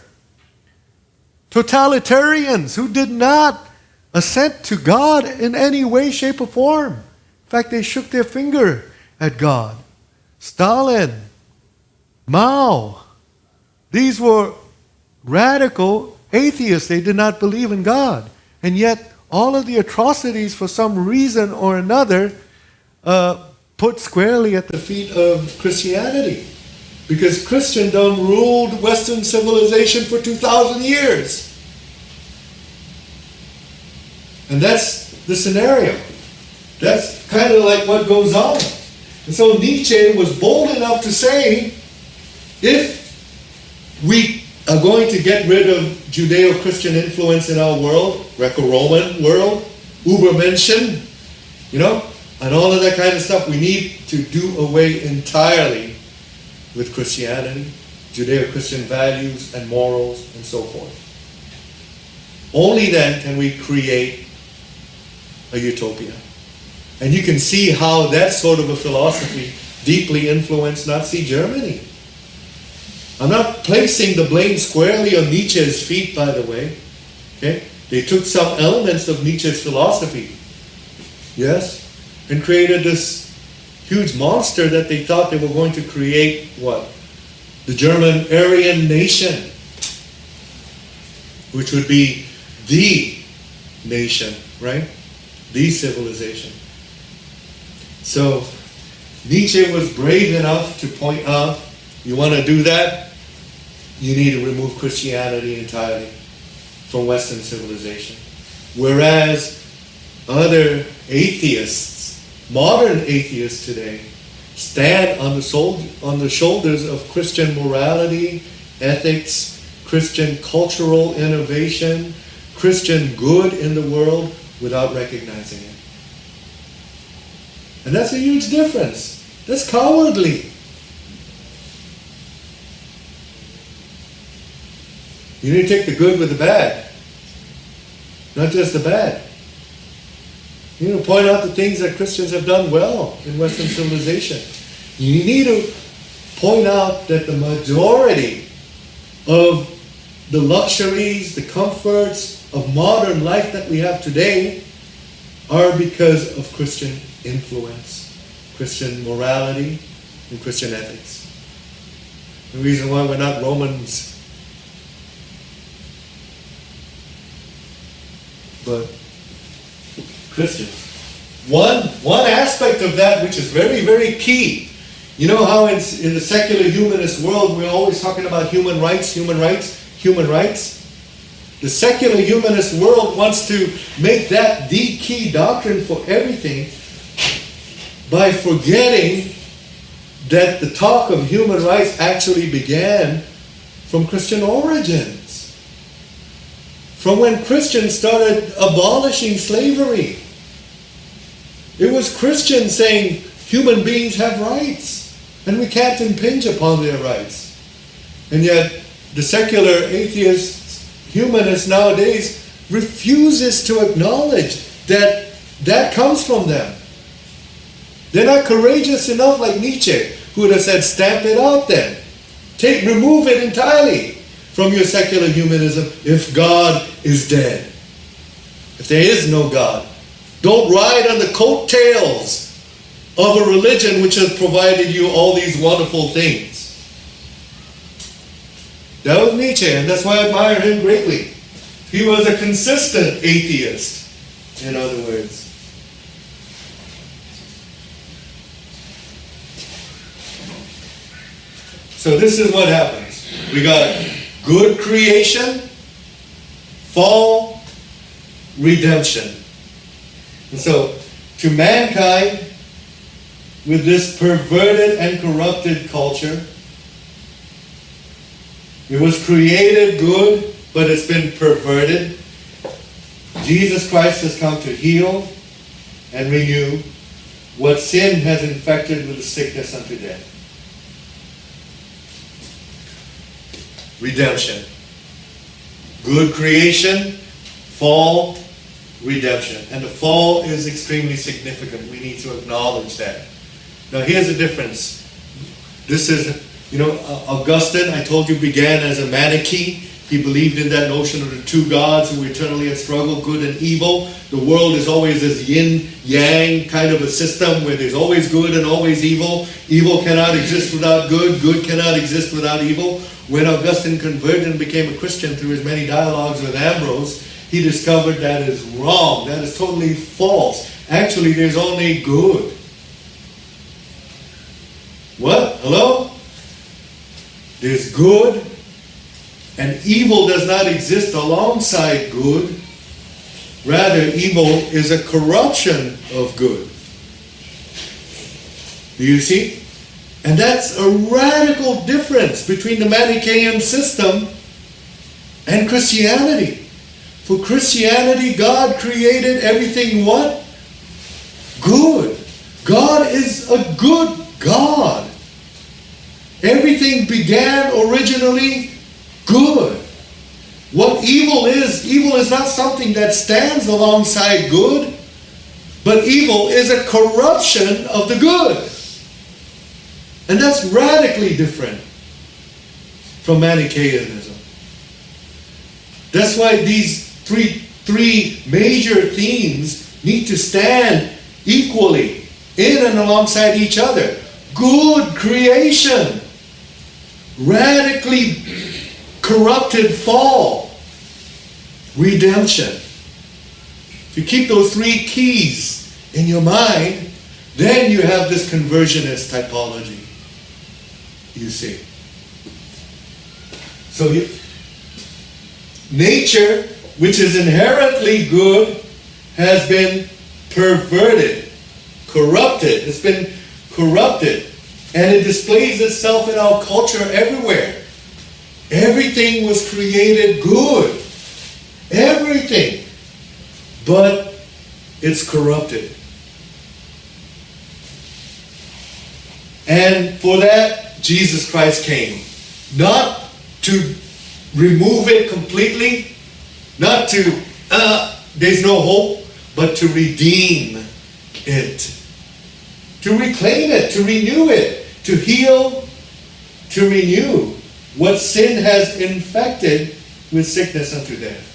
totalitarians who did not assent to God in any way, shape, or form. In fact, they shook their finger at God. Stalin, Mao, these were radical atheists. They did not believe in God. And yet, all of the atrocities, for some reason or another, put squarely at the feet of Christianity. Because Christendom ruled Western civilization for 2,000 years. And that's the scenario. That's kind of like what goes on. And so Nietzsche was bold enough to say, if we are going to get rid of Judeo-Christian influence in our world, Greco-Roman world, Übermenschen, and all of that kind of stuff, we need to do away entirely with Christianity, Judeo-Christian values and morals and so forth. Only then can we create a utopia. And you can see how that sort of a philosophy deeply influenced Nazi Germany. I'm not placing the blame squarely on Nietzsche's feet, by the way. Okay? They took some elements of Nietzsche's philosophy, yes, and created this huge monster that they thought they were going to create, what? The German Aryan nation, which would be the nation, right? The civilization. So Nietzsche was brave enough to point out, you want to do that? You need to remove Christianity entirely from Western civilization. Whereas other atheists, modern atheists today, stand on the shoulders of Christian morality, ethics, Christian cultural innovation, Christian good in the world without recognizing it. And that's a huge difference. That's cowardly. You need to take the good with the bad, not just the bad. You need to point out the things that Christians have done well in Western civilization. You need to point out that the majority of the luxuries, the comforts of modern life that we have today are because of Christian influence, Christian morality, and Christian ethics. The reason why we're not Romans, but Christians. One aspect of that which is very, very key. You know how in the secular humanist world we're always talking about human rights, human rights, human rights? The secular humanist world wants to make that the key doctrine for everything by forgetting that the talk of human rights actually began from Christian origins. From when Christians started abolishing slavery. It was Christians saying human beings have rights and we can't impinge upon their rights. And yet the secular atheist humanist nowadays refuses to acknowledge that that comes from them. They're not courageous enough like Nietzsche, who would have said, stamp it out then. Remove it entirely from your secular humanism if God is dead. If there is no God. Don't ride on the coattails of a religion which has provided you all these wonderful things. That was Nietzsche, and that's why I admire him greatly. He was a consistent atheist, in other words. So this is what happens. We got good creation, fall, redemption. And so, to mankind, with this perverted and corrupted culture, it was created good, but it's been perverted. Jesus Christ has come to heal and renew what sin has infected with the sickness unto death. Redemption. Good creation, fall, redemption. And the fall is extremely significant. We need to acknowledge that. Now here's the difference. This is, Augustine, I told you, began as a Manichae. He believed in that notion of the two gods who eternally have struggled, good and evil. The world is always this yin-yang kind of a system where there's always good and always evil. Evil cannot exist without good. Good cannot exist without evil. When Augustine converted and became a Christian through his many dialogues with Ambrose, he discovered that is wrong. That is totally false. Actually, there's only good. What? Hello? There's good, and evil does not exist alongside good. Rather, evil is a corruption of good. Do you see? And that's a radical difference between the Manichaean system and Christianity. For Christianity, God created everything what? Good. God is a good God. Everything began originally good. What evil is not something that stands alongside good, but evil is a corruption of the good. And that's radically different from Manichaeanism. That's why these three major themes need to stand equally in and alongside each other. Good creation, radically corrupted fall, redemption. If you keep those three keys in your mind, then you have this conversionist typology. You see. So nature, which is inherently good, has been perverted, corrupted. It's been corrupted. And it displays itself in our culture everywhere. Everything was created good. Everything. But it's corrupted. And for that, Jesus Christ came. Not to remove it completely, not to, there's no hope, but to redeem it. To reclaim it, to renew it, to heal to renew what sin has infected with sickness unto death.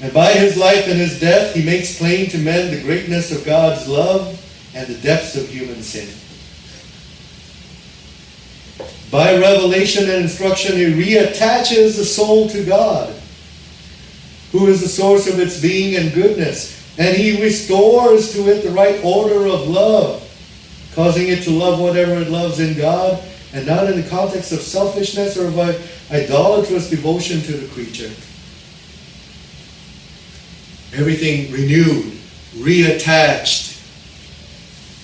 And by his life and his death, he makes plain to men the greatness of God's love and the depths of human sin. By revelation and instruction, he reattaches the soul to God, who is the source of its being and goodness. And he restores to it the right order of love, causing it to love whatever it loves in God, and not in the context of selfishness or of idolatrous devotion to the creature. Everything renewed, reattached,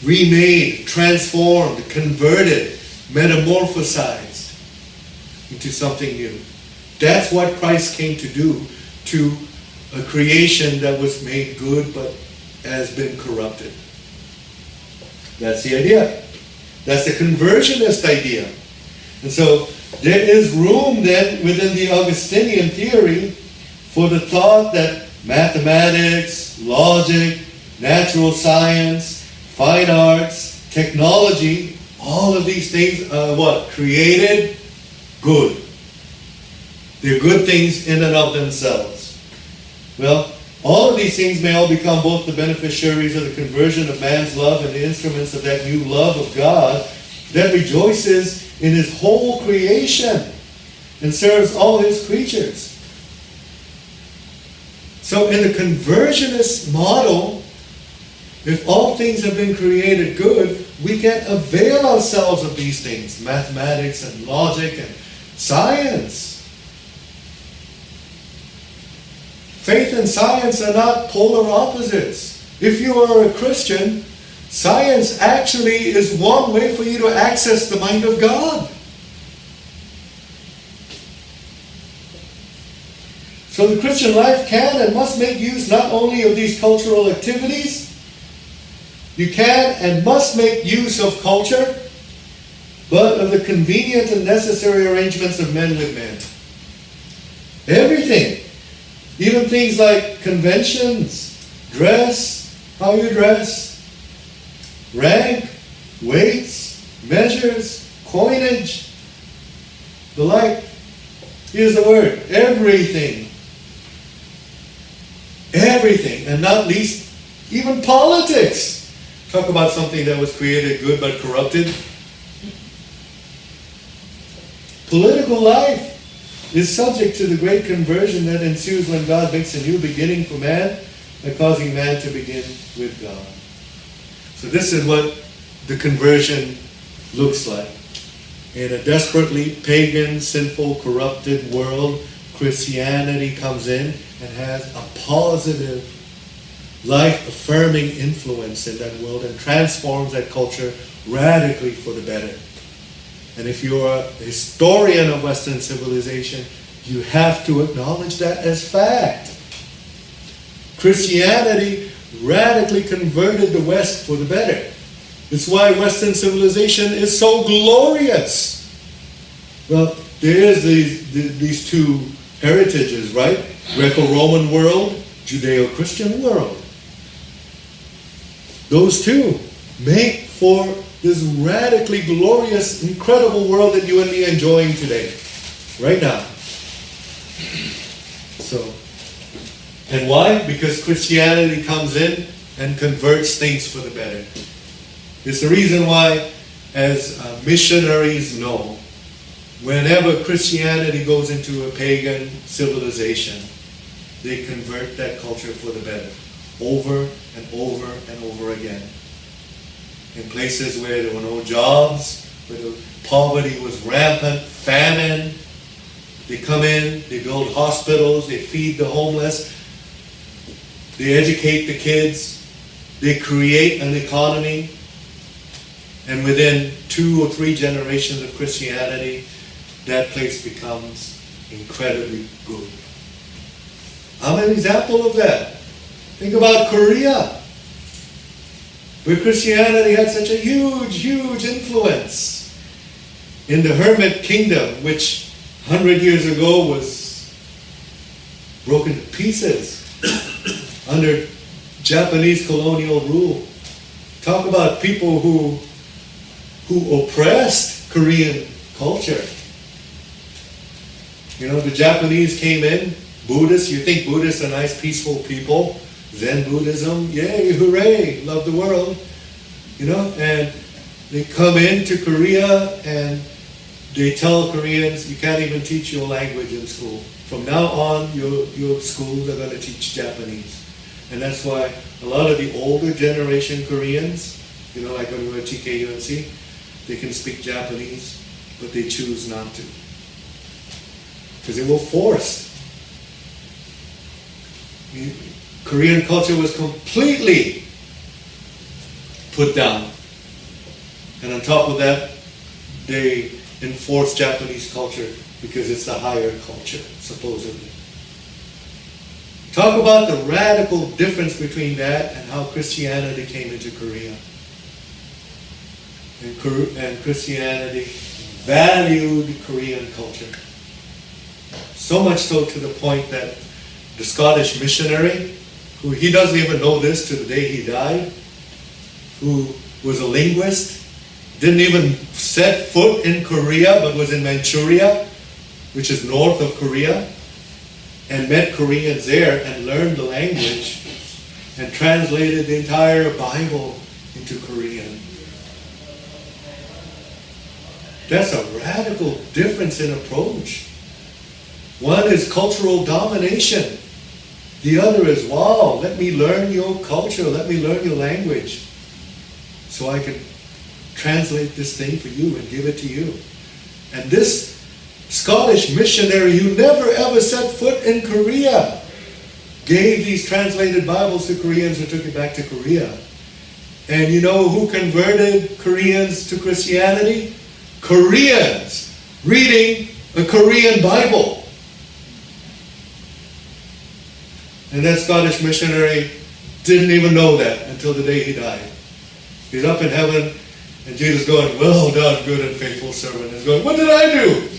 remade, transformed, converted, metamorphosized into something new. That's what Christ came to do to a creation that was made good but has been corrupted. That's the idea. That's the conversionist idea. And so there is room then within the Augustinian theory for the thought that mathematics, logic, natural science, fine arts, technology, all of these things are what? Created good. They're good things in and of themselves. Well, all of these things may all become both the beneficiaries of the conversion of man's love and the instruments of that new love of God that rejoices in his whole creation and serves all his creatures. So in the conversionist model, if all things have been created good, we can avail ourselves of these things, mathematics and logic and science. Faith and science are not polar opposites. If you are a Christian, science actually is one way for you to access the mind of God. So the Christian life can and must make use not only of these cultural activities, you can and must make use of culture, but of the convenient and necessary arrangements of men with men. Everything. Even things like conventions, dress, how you dress, rank, weights, measures, coinage, the like. Here's the word, everything. Everything, and not least, even politics. Talk about something that was created good but corrupted. Political life is subject to the great conversion that ensues when God makes a new beginning for man by causing man to begin with God. So this is what the conversion looks like. In a desperately pagan, sinful, corrupted world, Christianity comes in and has a positive, life-affirming influence in that world and transforms that culture radically for the better. And if you're a historian of Western civilization, you have to acknowledge that as fact. Christianity radically converted the West for the better. It's why Western civilization is so glorious. Well, there is these two heritages, right? Greco-Roman world, Judeo-Christian world. Those two make for this radically glorious, incredible world that you and me are enjoying today, right now. So, and why? Because Christianity comes in and converts things for the better. It's the reason why, as missionaries know, whenever Christianity goes into a pagan civilization, they convert that culture for the better, over and over and over again. In places where there were no jobs, where the poverty was rampant, famine, they come in, they build hospitals, they feed the homeless, they educate the kids, they create an economy, and within 2 or 3 generations of Christianity, that place becomes incredibly good. I'm an example of that. Think about Korea, where Christianity had such a huge, huge influence. In the Hermit Kingdom, which 100 years ago was broken to pieces under Japanese colonial rule. Talk about people who who oppressed Korean culture. You know, the Japanese came in, Buddhists, you think Buddhists are nice, peaceful people, Zen Buddhism, yay, hooray, love the world, you know, and they come into Korea and they tell Koreans, you can't even teach your language in school. From now on, your schools are going to teach Japanese. And that's why a lot of the older generation Koreans, you know, like when we were at TKUNC, they can speak Japanese, but they choose not to. Because they were forced. Korean culture was completely put down. And on top of that, they enforced Japanese culture because it's the higher culture, supposedly. Talk about the radical difference between that and how Christianity came into Korea. And Christianity valued Korean culture. So much so to the point that the Scottish missionary, who he doesn't even know this to the day he died, who was a linguist, didn't even set foot in Korea but was in Manchuria, which is north of Korea, and met Koreans there and learned the language and translated the entire Bible into Korean. That's a radical difference in approach. One is cultural domination. The other is, wow, let me learn your culture, let me learn your language so I can translate this thing for you and give it to you. And this Scottish missionary who never ever set foot in Korea gave these translated Bibles to Koreans and took it back to Korea. And you know who converted Koreans to Christianity? Koreans reading a Korean Bible. And that Scottish missionary didn't even know that until the day he died. He's up in heaven and Jesus going, well done, good and faithful servant. He's going, what did I do?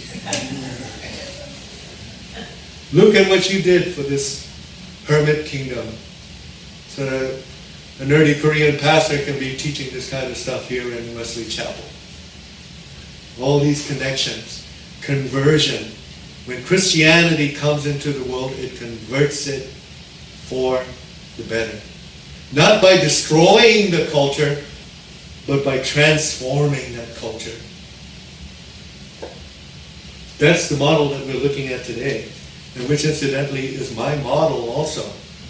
Look at what you did for this hermit kingdom. So that a nerdy Korean pastor can be teaching this kind of stuff here in Wesley Chapel. All these connections. Conversion. When Christianity comes into the world, it converts it for the better. Not by destroying the culture, but by transforming that culture. That's the model that we're looking at today, and which incidentally is my model also.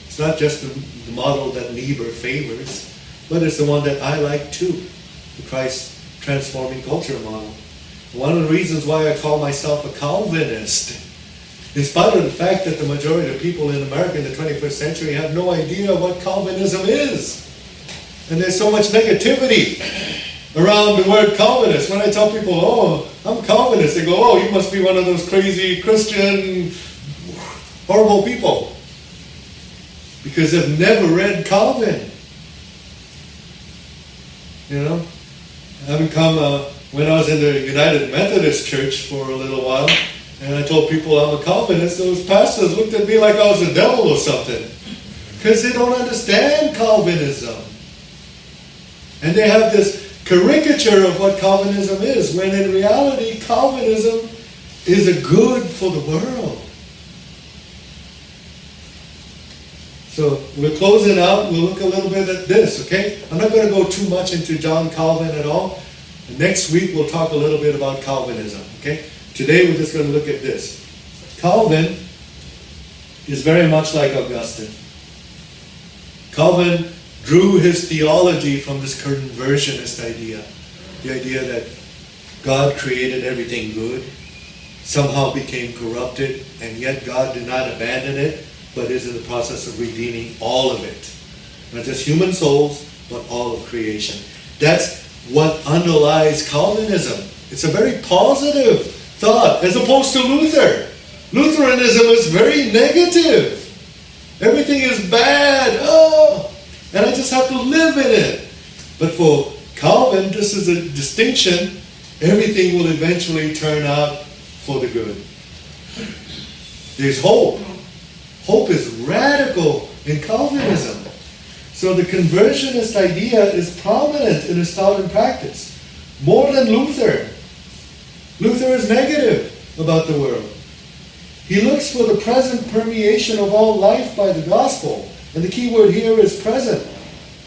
It's not just the model that Niebuhr favors, but it's the one that I like too, the Christ transforming culture model. One of the reasons why I call myself a Calvinist, in spite of the fact that the majority of people in America in the 21st century have no idea what Calvinism is. And there's so much negativity around the word Calvinist. When I tell people, oh, I'm Calvinist, they go, oh, you must be one of those crazy Christian, horrible people. Because they've never read Calvin. You know? Having come, when I was in the United Methodist Church for a little while, and I told people I'm a Calvinist, those pastors looked at me like I was the devil or something. Because they don't understand Calvinism. And they have this caricature of what Calvinism is, when in reality, Calvinism is a good for the world. So we're closing out. We'll look a little bit at this, okay? I'm not going to go too much into John Calvin at all. Next week, we'll talk a little bit about Calvinism, okay? Today, we're just going to look at this. Calvin is very much like Augustine. Calvin drew his theology from this conversionist idea. The idea that God created everything good, somehow became corrupted, and yet God did not abandon it, but is in the process of redeeming all of it. Not just human souls, but all of creation. That's what underlies Calvinism. It's a very positive thought, as opposed to Luther. Lutheranism is very negative. Everything is bad. Oh, and I just have to live in it. But for Calvin, this is a distinction. Everything will eventually turn out for the good. There's hope. Hope is radical in Calvinism. So the conversionist idea is prominent in his thought and practice. more than Luther. Luther is negative about the world. He looks for the present permeation of all life by the gospel. And the key word here is present.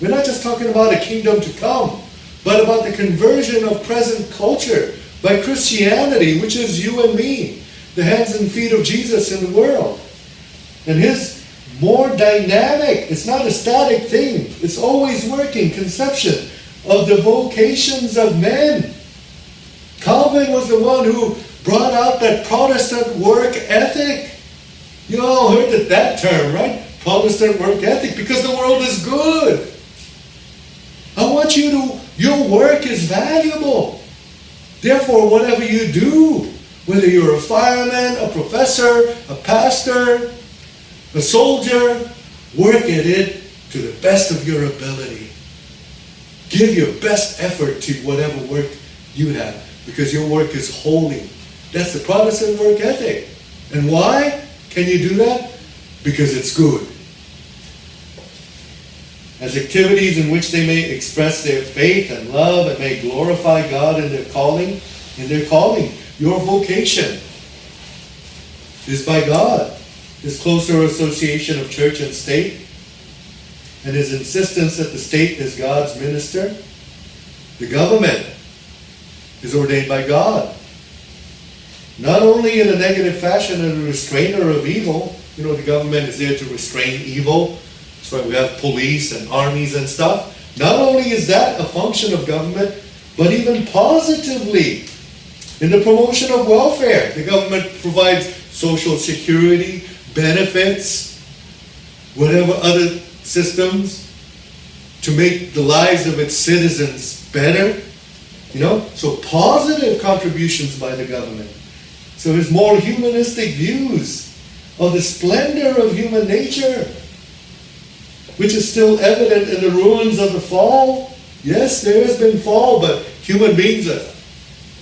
We're not just talking about a kingdom to come, but about the conversion of present culture by Christianity, which is you and me, the hands and feet of Jesus in the world. And his more dynamic, it's not a static thing, it's always working, conception of the vocations of men. Calvin was the one who brought out that Protestant work ethic. You all heard that term, right? Protestant work ethic, because the world is good. I want you to, your work is valuable. Therefore, whatever you do, whether you're a fireman, a professor, a pastor, a soldier, work at it to the best of your ability. Give your best effort to whatever work you have, because your work is holy. That's the Protestant work ethic. And why can you do that? Because it's good. As activities in which they may express their faith and love and may glorify God in their calling, your vocation is by God. His closer association of church and state, and his insistence that the state is God's minister. The government is ordained by God. Not only in a negative fashion and a restrainer of evil. You know, the government is there to restrain evil. That's why we have police and armies and stuff. Not only is that a function of government, but even positively in the promotion of welfare. The government provides social security, benefits, whatever other systems to make the lives of its citizens better. You know, so positive contributions by the government. So his more humanistic views of the splendor of human nature, which is still evident in the ruins of the fall. Yes, there has been fall, but human beings are,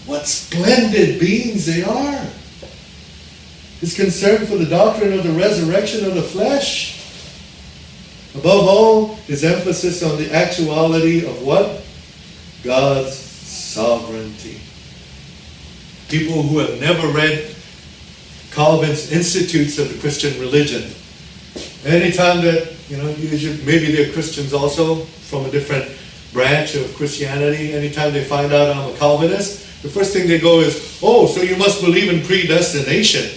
what splendid beings they are. His concern for the doctrine of the resurrection of the flesh. Above all, his emphasis on the actuality of what? God's sovereignty. People who have never read Calvin's Institutes of the Christian Religion, anytime that, maybe they're Christians also from a different branch of Christianity, anytime they find out I'm a Calvinist, the first thing they go is, oh, so you must believe in predestination.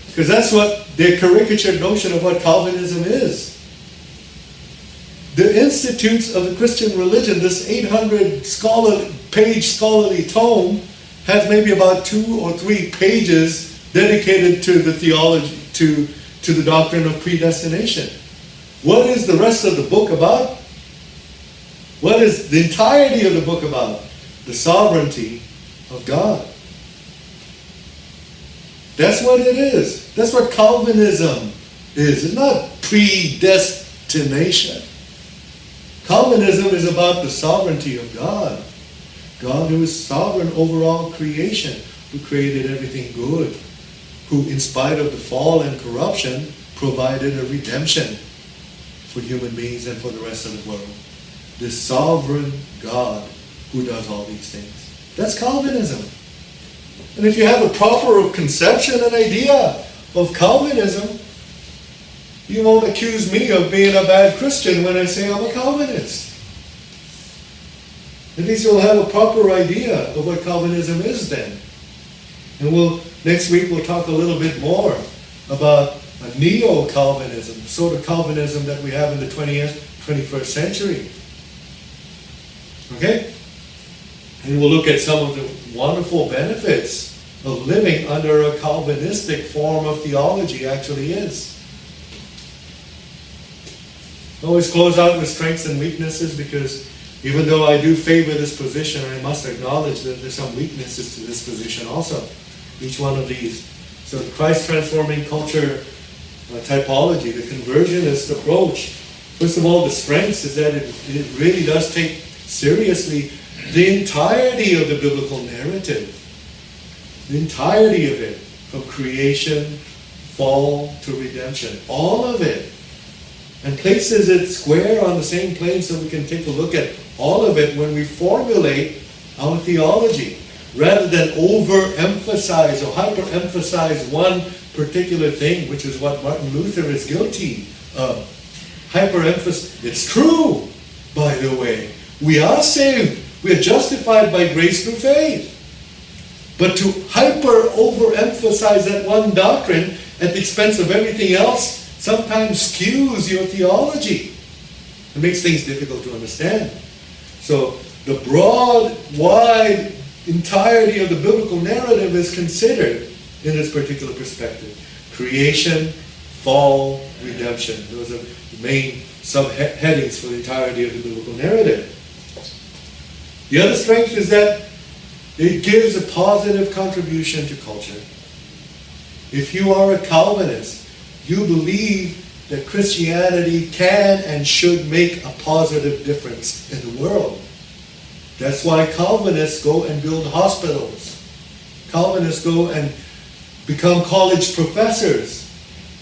Because that's what their caricatured notion of what Calvinism is. The Institutes of the Christian Religion, this 800-page scholarly tome, has maybe about 2 or 3 pages dedicated to the theology, to the doctrine of predestination. What is the rest of the book about? What is the entirety of the book about? The sovereignty of God. That's what it is. That's what Calvinism is. It's not predestination. Calvinism is about the sovereignty of God. God who is sovereign over all creation, who created everything good, who in spite of the fall and corruption provided a redemption for human beings and for the rest of the world. The sovereign God who does all these things. That's Calvinism. And if you have a proper conception and idea of Calvinism, you won't accuse me of being a bad Christian when I say I'm a Calvinist. At least you'll have a proper idea of what Calvinism is then. And next week we'll talk a little bit more about a neo-Calvinism, the sort of Calvinism that we have in the 21st century. Okay? And we'll look at some of the wonderful benefits of living under a Calvinistic form of theology actually is. I always close out with strengths and weaknesses, because even though I do favor this position, I must acknowledge that there's some weaknesses to this position also. Each one of these. So the Christ transforming culture typology, the conversionist approach. First of all, the strengths is that it really does take seriously the entirety of the biblical narrative. The entirety of it. From creation, fall to redemption. All of it. And places it square on the same plane so we can take a look at all of it when we formulate our theology, rather than overemphasize or hyperemphasize one particular thing, which is what Martin Luther is guilty of. Hyperemphasis. It's true, by the way. We are saved. We are justified by grace through faith. But to overemphasize that one doctrine at the expense of everything else sometimes skews your theology. It makes things difficult to understand. So the broad, wide entirety of the biblical narrative is considered in this particular perspective. Creation, fall, redemption. Those are the main subheadings for the entirety of the biblical narrative. The other strength is that it gives a positive contribution to culture. If you are a Calvinist, you believe that Christianity can and should make a positive difference in the world. That's why Calvinists go and build hospitals. Calvinists go and become college professors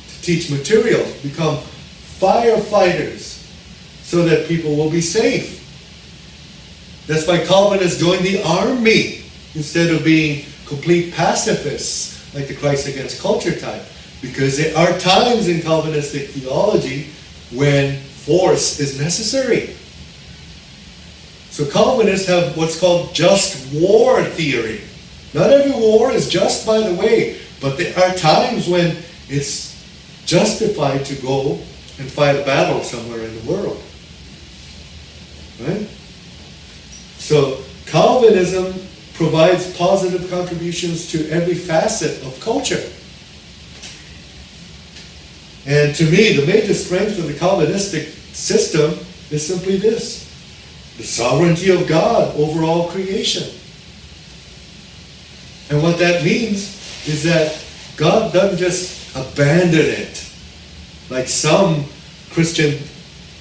to teach material, become firefighters so that people will be safe. That's why Calvinists join the army instead of being complete pacifists like the Christ against culture type. Because there are times in Calvinistic theology when force is necessary. So Calvinists have what's called just war theory. Not every war is just, by the way, but there are times when it's justified to go and fight a battle somewhere in the world. Right? So Calvinism provides positive contributions to every facet of culture. And to me, the major strength of the Calvinistic system is simply this: the sovereignty of God over all creation. And what that means is that God doesn't just abandon it, like some Christian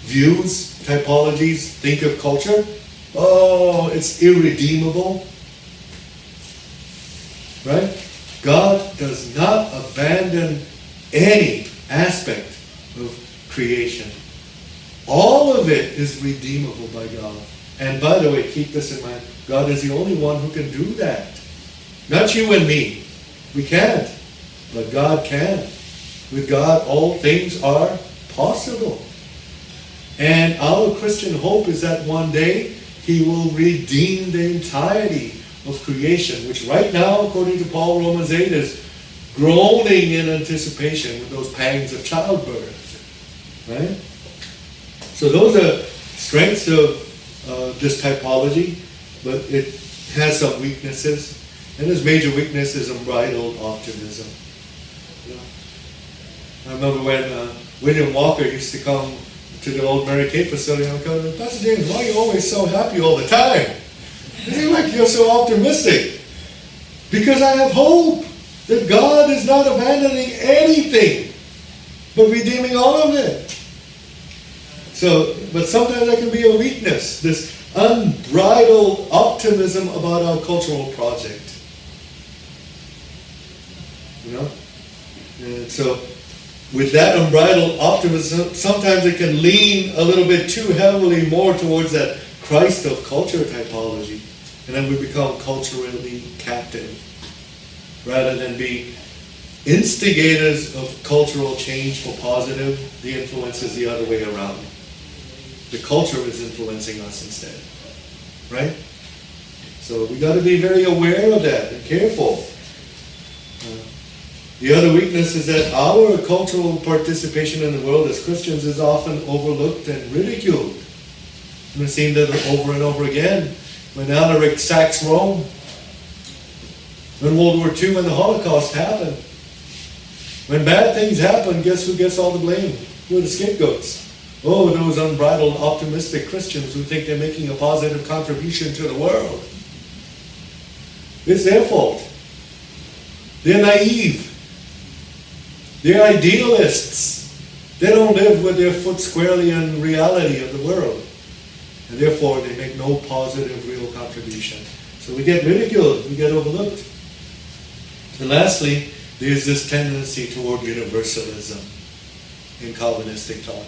views, typologies, think of culture. Oh, it's irredeemable. Right? God does not abandon any aspect of creation. All of it is redeemable by God. And by the way, keep this in mind, God is the only one who can do that. Not you and me. We can't. But God can. With God, all things are possible. And our Christian hope is that one day He will redeem the entirety of creation, which right now, according to Paul, Romans 8, is groaning in anticipation with those pangs of childbirth. Right? So those are strengths of this typology, but it has some weaknesses. And his major weakness is unbridled optimism. You know? I remember when William Walker used to come to the old Mary Kay facility, and I would go, Pastor James, why are you always so happy all the time? It seems like you're so optimistic. Because I have hope that God is not abandoning anything, but redeeming all of it. So, but sometimes that can be a weakness, this unbridled optimism about our cultural project. You know? And so, with that unbridled optimism, sometimes it can lean a little bit too heavily more towards that Christ of culture typology. And then we become culturally captive, rather than being instigators of cultural change for positive. The influence is the other way around. The culture is influencing us instead. Right? So we got to be very aware of that and careful. The other weakness is that our cultural participation in the world as Christians is often overlooked and ridiculed. We've seen that over and over again. When Alaric sacks Rome, when World War II and the Holocaust happened, when bad things happen, guess who gets all the blame? Who are the scapegoats? Oh, those unbridled, optimistic Christians who think they're making a positive contribution to the world. It's their fault. They're naive. They're idealists. They don't live with their foot squarely in reality of the world. And therefore, they make no positive, real contribution. So we get ridiculed, we get overlooked. And lastly, there's this tendency toward universalism in Calvinistic thought.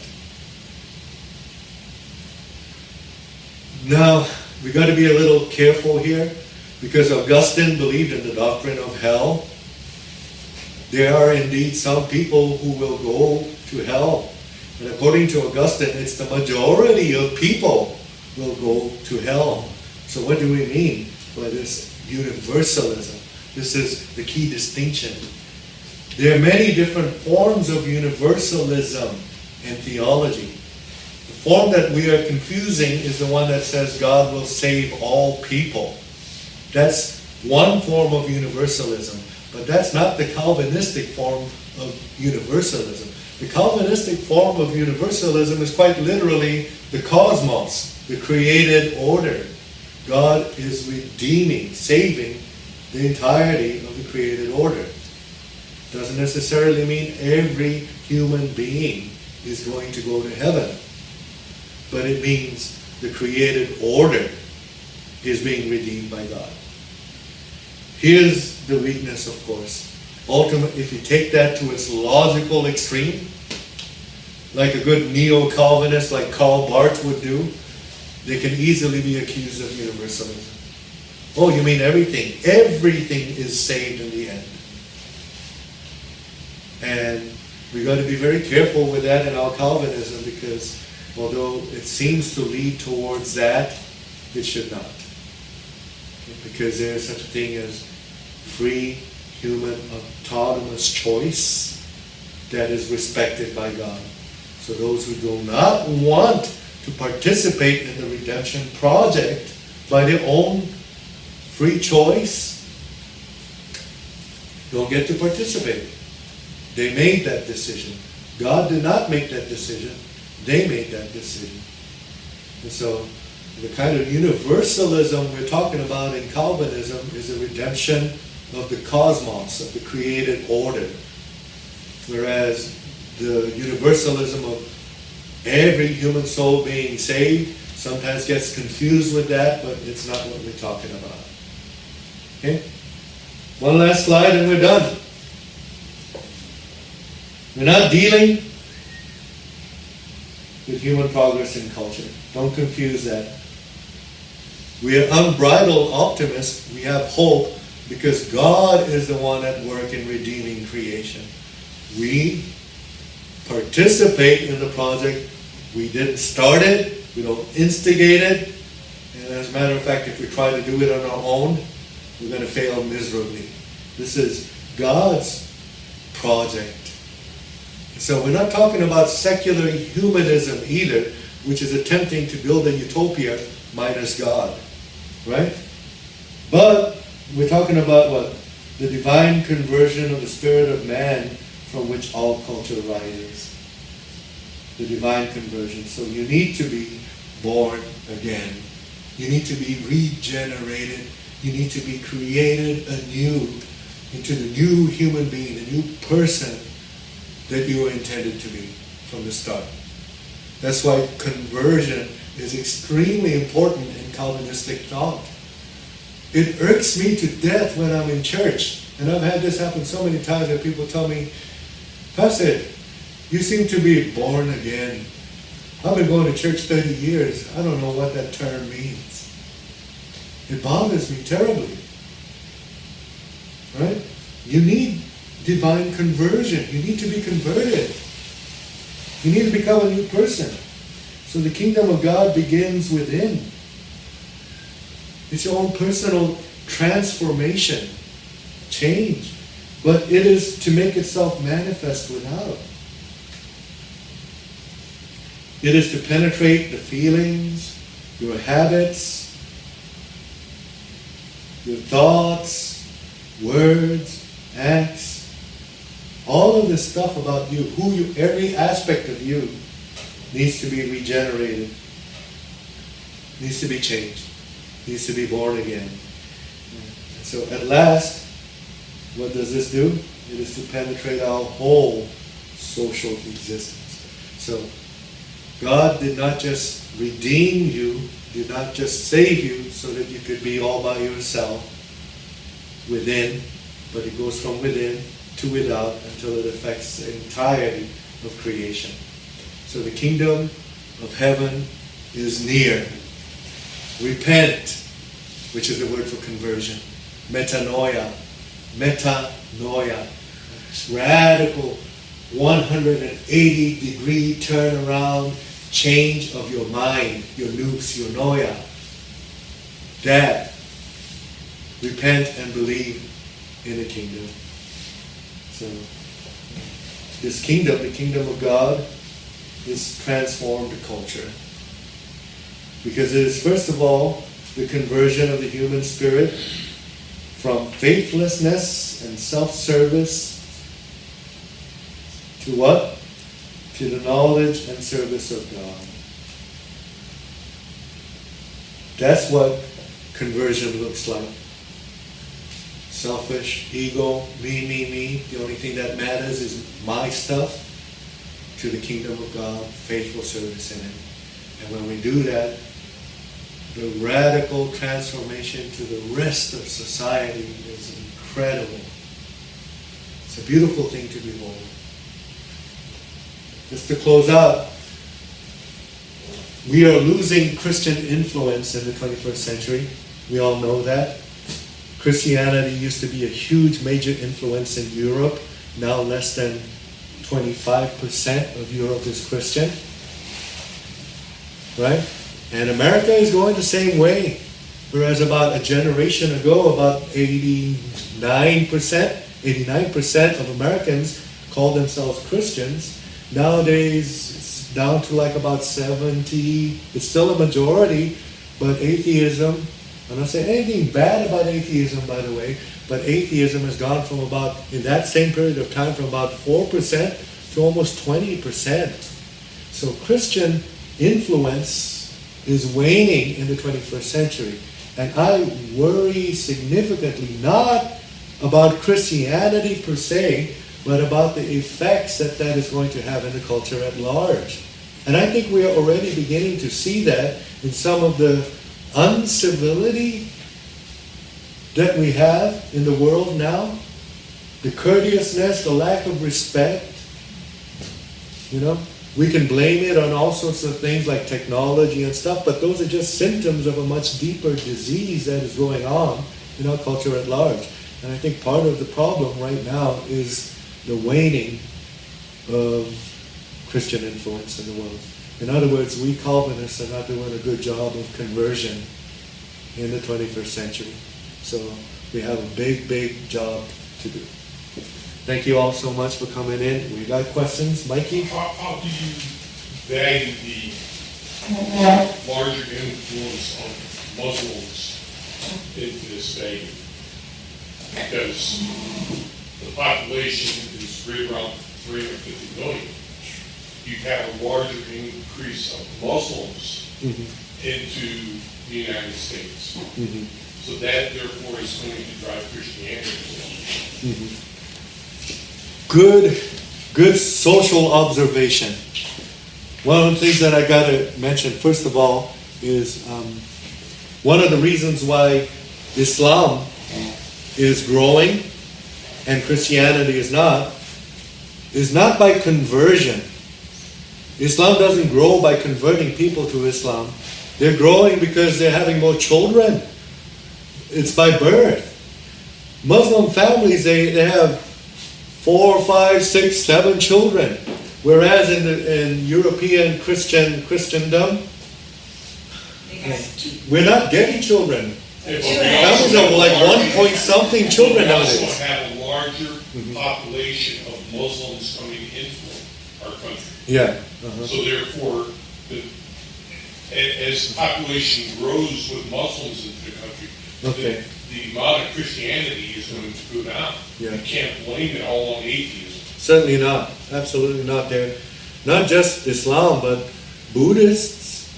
Now, we got to be a little careful here, because Augustine believed in the doctrine of hell. There are indeed some people who will go to hell. And according to Augustine, it's the majority of people will go to hell. So what do we mean by this universalism? This is the key distinction. There are many different forms of universalism in theology. The form that we are confusing is the one that says God will save all people. That's one form of universalism, but that's not the Calvinistic form of universalism. The Calvinistic form of universalism is quite literally the cosmos, the created order. God is redeeming, saving the entirety of the created order. Doesn't necessarily mean every human being is going to go to heaven, but it means the created order is being redeemed by God. Here's the weakness, of course. Ultimately, if you take that to its logical extreme, like a good neo-Calvinist like Karl Barth would do, they can easily be accused of universalism. Oh, you mean everything? Everything is saved in the end. And we got to be very careful with that in our Calvinism, because although it seems to lead towards that, it should not. Because there is such a thing as free human autonomous choice that is respected by God. So those who do not want to participate in the redemption project by their own free choice don't get to participate. They made that decision. God did not make that decision. They made that decision. And so the kind of universalism we're talking about in Calvinism is a redemption of the cosmos, of the created order. Whereas the universalism of every human soul being saved sometimes gets confused with that, but it's not what we're talking about. Okay? One last slide and we're done. We're not dealing with human progress in culture. Don't confuse that. We are unbridled optimists. We have hope because God is the one at work in redeeming creation. We participate in the project. We didn't start it. We don't instigate it. And as a matter of fact, if we try to do it on our own, we're going to fail miserably. This is God's project. So we're not talking about secular humanism either, which is attempting to build a utopia minus God. Right? But we're talking about what? The divine conversion of the spirit of man from which all culture rises. The divine conversion. So you need to be born again. You need to be regenerated. You need to be created anew into the new human being, the new person that you were intended to be from the start. That's why conversion is extremely important in Calvinistic thought. It irks me to death when I'm in church, and I've had this happen so many times that people tell me, Pastor, you seem to be born again. I've been going to church 30 years. I don't know what that term means. It bothers me terribly. Right? You need divine conversion. You need to be converted. You need to become a new person. So the kingdom of God begins within. It's your own personal transformation, change. But it is to make itself manifest without. It is to penetrate the feelings, your habits, your thoughts, words, acts, all of this stuff about you, every aspect of you needs to be regenerated, needs to be changed, needs to be born again. And so at last, what does this do? It is to penetrate our whole social existence. So God did not just redeem you, did not just save you so that you could be all by yourself within, but it goes from within to without until it affects the entirety of creation. So the kingdom of heaven is near. Repent, which is the word for conversion. Metanoia. Metanoia. Radical 180-degree turnaround, change of your mind, your nous, your noia. That. Repent and believe in the kingdom. So, this kingdom, the kingdom of God, is transformed culture. Because it is, first of all, the conversion of the human spirit from faithlessness and self-service to what? To the knowledge and service of God. That's what conversion looks like. Selfish, ego, me. The only thing that matters is my stuff, to the kingdom of God, faithful service in it. And when we do that, the radical transformation to the rest of society is incredible. It's a beautiful thing to behold. Just to close out, we are losing Christian influence in the 21st century. We all know that. Christianity used to be a huge, major influence in Europe. Now less than 25% of Europe is Christian. Right? And America is going the same way. Whereas about a generation ago, about 89% of Americans called themselves Christians. Nowadays, it's down to like about 70. It's still a majority, but atheism, I'm not saying anything bad about atheism, by the way, but atheism has gone from about, in that same period of time, from about 4% to almost 20%. So Christian influence is waning in the 21st century. And I worry significantly, not about Christianity per se, but about the effects that is going to have in the culture at large. And I think we are already beginning to see that in some of the uncivility that we have in the world now. The courteousness, the lack of respect. You know, we can blame it on all sorts of things like technology and stuff, but those are just symptoms of a much deeper disease that is going on in our culture at large. And I think part of the problem right now is the waning of Christian influence in the world. In other words, we Calvinists are not doing a good job of conversion in the 21st century. So we have a big, big job to do. Thank you all so much for coming in. We got questions? Mikey? How do you value the larger influence of Muslims in this day? Because the population is right around 350 million. You have a larger increase of Muslims into the United States. So that, therefore, is going to drive Christianity. Good social observation. One of the things that I got to mention, first of all, is one of the reasons why Islam is growing and Christianity is not by conversion. Islam doesn't grow by converting people to Islam. They're growing because they're having more children. It's by birth. Muslim families, they have 4, 5, 6, 7 children. Whereas in European Christendom, we're not getting children. Families are like 1 point something children nowadays. We also have a larger population of Muslims coming into our country. Yeah. So therefore, as the population grows with Muslims into the country, the amount of Christianity is going to go down. Yeah. You can't blame it all on atheism. Certainly not. Absolutely not. There, not just Islam, but Buddhists,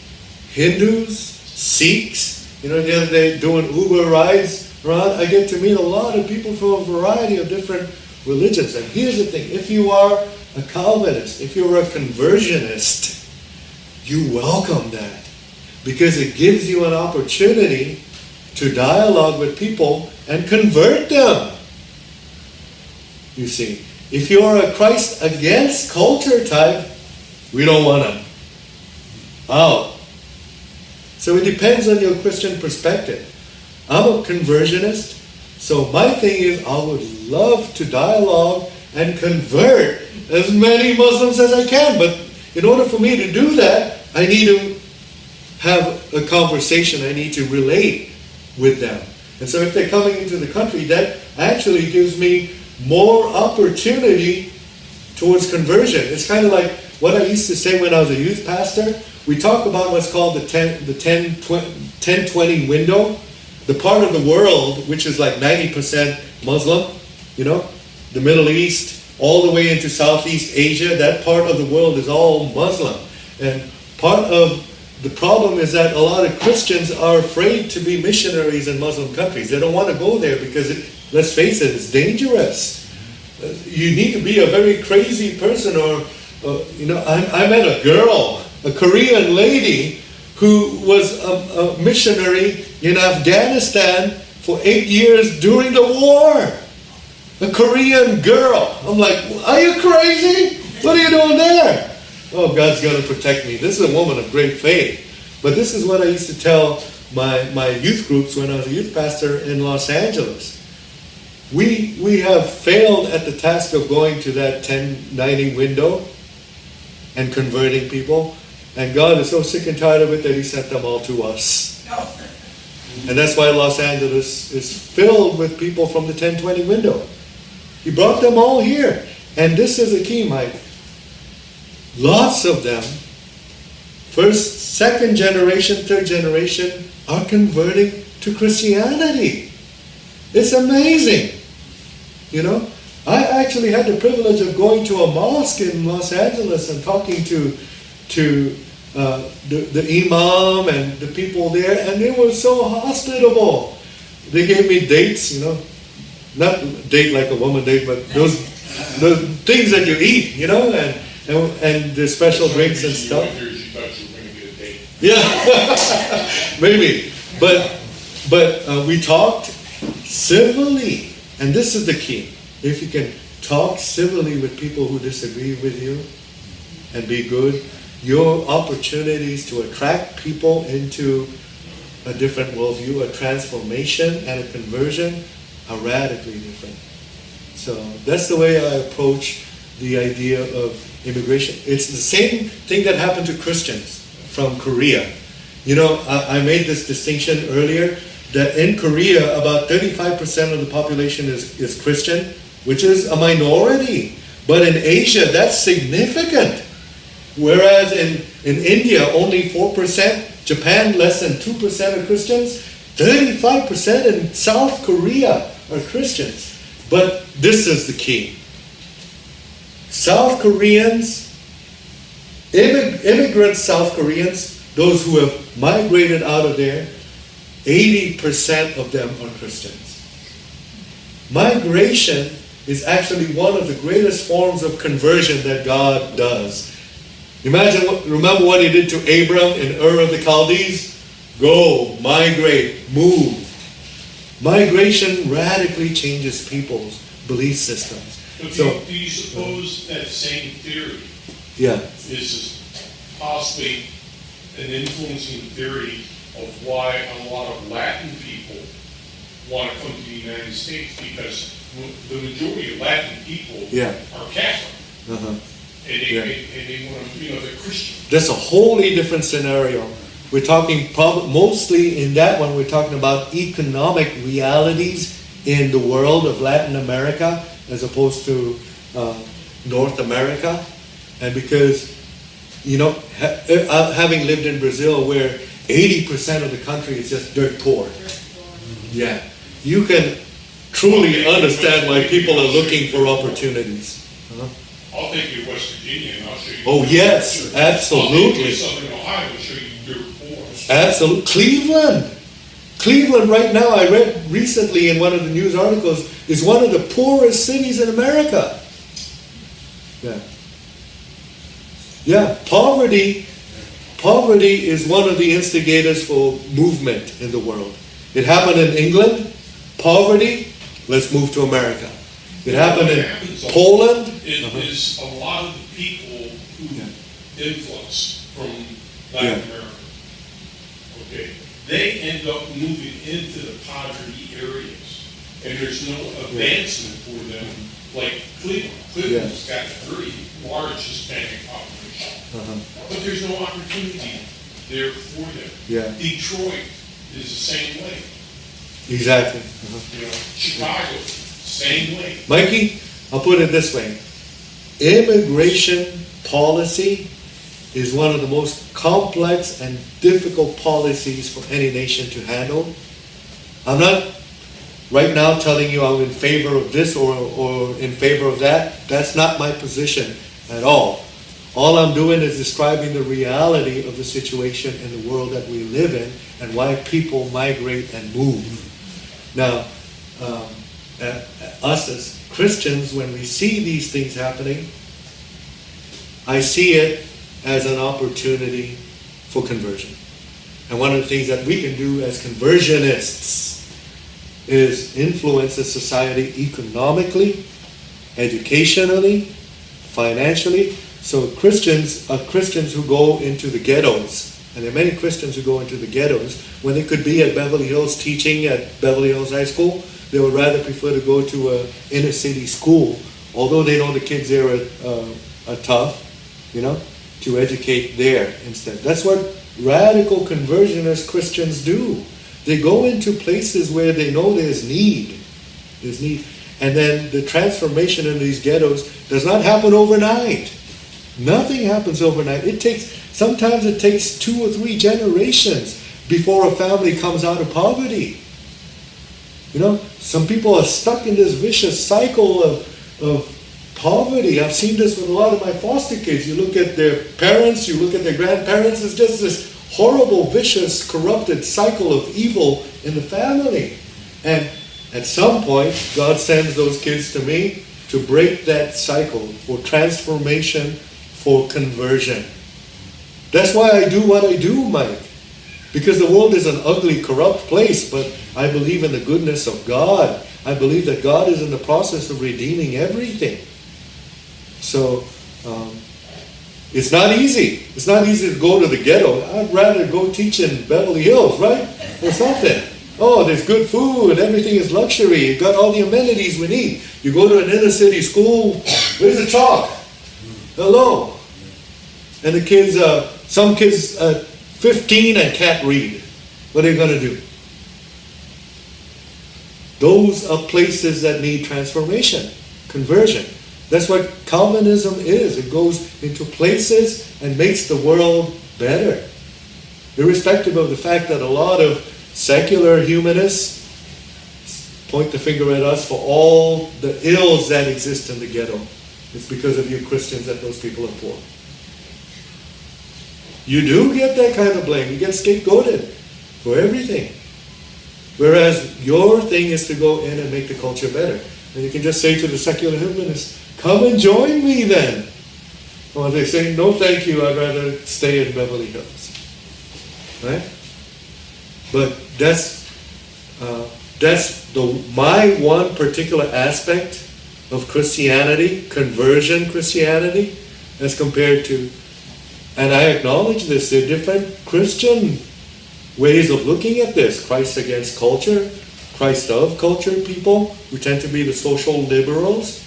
Hindus, Sikhs. You know, the other day doing Uber rides around, I get to meet a lot of people from a variety of different religions. And here's the thing: if you are a Calvinist, if you're a conversionist, you welcome that, because it gives you an opportunity to dialogue with people and convert them. You see, if you're a Christ against culture type, we don't want them. Oh. So it depends on your Christian perspective. I'm a conversionist, so my thing is I would love to dialogue and convert as many Muslims as I can. But in order for me to do that, I need to have a conversation. I need to relate with them. And so if they're coming into the country, that actually gives me more opportunity towards conversion. It's kind of like what I used to say when I was a youth pastor. We talk about what's called the 10-20 window. The part of the world which is like 90% Muslim, the Middle East, all the way into Southeast Asia, that part of the world is all Muslim. And part of the problem is that a lot of Christians are afraid to be missionaries in Muslim countries. They don't want to go there because, let's face it, it's dangerous. You need to be a very crazy person, or I met a girl, a Korean lady, who was a missionary in Afghanistan for 8 years during the war. A Korean girl. I'm like, are you crazy? What are you doing there? Oh, God's going to protect me. This is a woman of great faith. But this is what I used to tell my youth groups when I was a youth pastor in Los Angeles. We have failed at the task of going to that 10-90 window and converting people. And God is so sick and tired of it that He sent them all to us. And that's why Los Angeles is filled with people from the 10-20 window. He brought them all here. And this is the key, Mike. Lots of them, first, second generation, third generation, are converting to Christianity. It's amazing. I actually had the privilege of going to a mosque in Los Angeles and talking to the imam and the people there, and they were so hospitable. They gave me dates, not date like a woman date, but those things that you eat, and the special drinks and stuff. Yeah, maybe. But we talked civilly, and this is the key. If you can talk civilly with people who disagree with you and be good, your opportunities to attract people into a different worldview, a transformation and a conversion are radically different. So that's the way I approach the idea of immigration. It's the same thing that happened to Christians from Korea. I made this distinction earlier that in Korea about 35% of the population is Christian, which is a minority. But in Asia, that's significant. Whereas in India, only 4%, Japan, less than 2% are Christians, 35% in South Korea are Christians. But this is the key. South Koreans, immigrant South Koreans, those who have migrated out of there, 80% of them are Christians. Migration is actually one of the greatest forms of conversion that God does. Remember what He did to Abram in Ur of the Chaldees? Go, migrate, move. Migration radically changes people's belief systems. But So, do you suppose that same theory yeah. is possibly an influencing theory of why a lot of Latin people want to come to the United States? Because the majority of Latin people Yeah. are Catholic. Uh-huh. And they want to, they're Christian. That's a wholly different scenario. We're talking mostly in that one, we're talking about economic realities in the world of Latin America as opposed to North America. And because, having lived in Brazil where 80% of the country is just dirt poor. Yeah. You can truly understand why people are looking for opportunities. I'll take you to West Virginia and I'll show you. Oh yes, absolutely. I'll take you to Southern Ohio and show you dirt poor. Absolutely. Cleveland right now, I read recently in one of the news articles, is one of the poorest cities in America. Yeah. Yeah, poverty is one of the instigators for movement in the world. It happened in England, poverty, let's move to America. It happened in Poland. It is a lot of the people who influx from Latin America. okay, they end up moving into the poverty areas. And there's no advancement for them, like Cleveland. Cleveland's got a very large Hispanic population. But there's no opportunity there for them. Yeah. Detroit is the same way. Exactly. You know, Chicago, same way. Mikey, I'll put it this way. Immigration policy is one of the most complex and difficult policies for any nation to handle. I'm not right now telling you I'm in favor of this or in favor of that. That's not my position at all. All I'm doing is describing the reality of the situation in the world that we live in and why people migrate and move. Now, us as Christians, when we see these things happening, I see it as an opportunity for conversion. And one of the things that we can do as conversionists is influence the society economically, educationally, financially. So Christians who go into the ghettos, and there are many Christians who go into the ghettos, when they could be at Beverly Hills teaching at Beverly Hills High School, they would rather prefer to go to an inner city school, although they know the kids there are tough, to educate there instead. That's what radical conversionist Christians do. They go into places where they know there's need. There's need. And then the transformation in these ghettos does not happen overnight. Nothing happens overnight. Sometimes it takes 2 or 3 generations before a family comes out of poverty. Some people are stuck in this vicious cycle of poverty. I've seen this with a lot of my foster kids. You look at their parents, you look at their grandparents, it's just this horrible, vicious, corrupted cycle of evil in the family. And at some point, God sends those kids to me to break that cycle for transformation, for conversion. That's why I do what I do, Mike. Because the world is an ugly, corrupt place, but I believe in the goodness of God. I believe that God is in the process of redeeming everything. So, it's not easy. It's not easy to go to the ghetto. I'd rather go teach in Beverly Hills, right? Or something. Oh, there's good food. Everything is luxury. You've got all the amenities we need. You go to an inner city school. Where's the chalk? Hello. And the kids, some kids 15 and can't read. What are they going to do? Those are places that need transformation, conversion. That's what Calvinism is. It goes into places and makes the world better. Irrespective of the fact that a lot of secular humanists point the finger at us for all the ills that exist in the ghetto. It's because of you Christians that those people are poor. You do get that kind of blame. You get scapegoated for everything. Whereas your thing is to go in and make the culture better. And you can just say to the secular humanists, come and join me then. Or they say, no thank you, I'd rather stay in Beverly Hills. Right? But that's my one particular aspect of Christianity, conversion Christianity, as compared to, and I acknowledge this, there are different Christian ways of looking at this. Christ against culture, Christ of culture people, who tend to be the social liberals,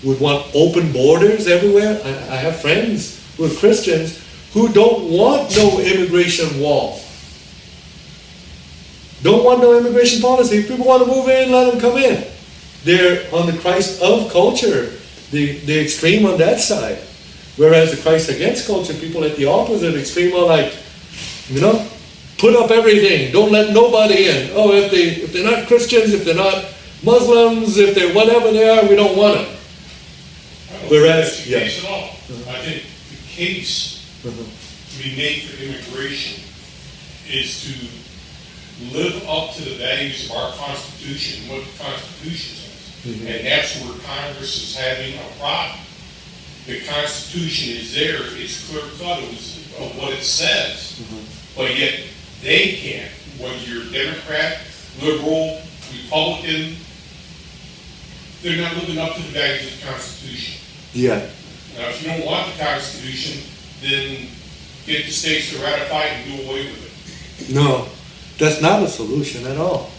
would want open borders everywhere. I have friends who are Christians who don't want no immigration wall. Don't want no immigration policy. If people want to move in, let them come in. They're on the Christ of culture, the extreme on that side. Whereas the Christ against culture, people at the opposite extreme are like, put up everything. Don't let nobody in. Oh, if they're not Christians, if they're not Muslims, if they're whatever they are, we don't want them. Whereas, that's the case at all. I think the case to be made for immigration is to live up to the values of our Constitution, what the Constitution says. And that's where Congress is having a problem. The Constitution is there, it's clear cut of what it says, but yet they can't. Whether you're Democrat, liberal, Republican, they're not living up to the values of the Constitution. Yeah. Now, if you don't want the Constitution, then get the states to ratify it and do away with No, that's not a solution at all.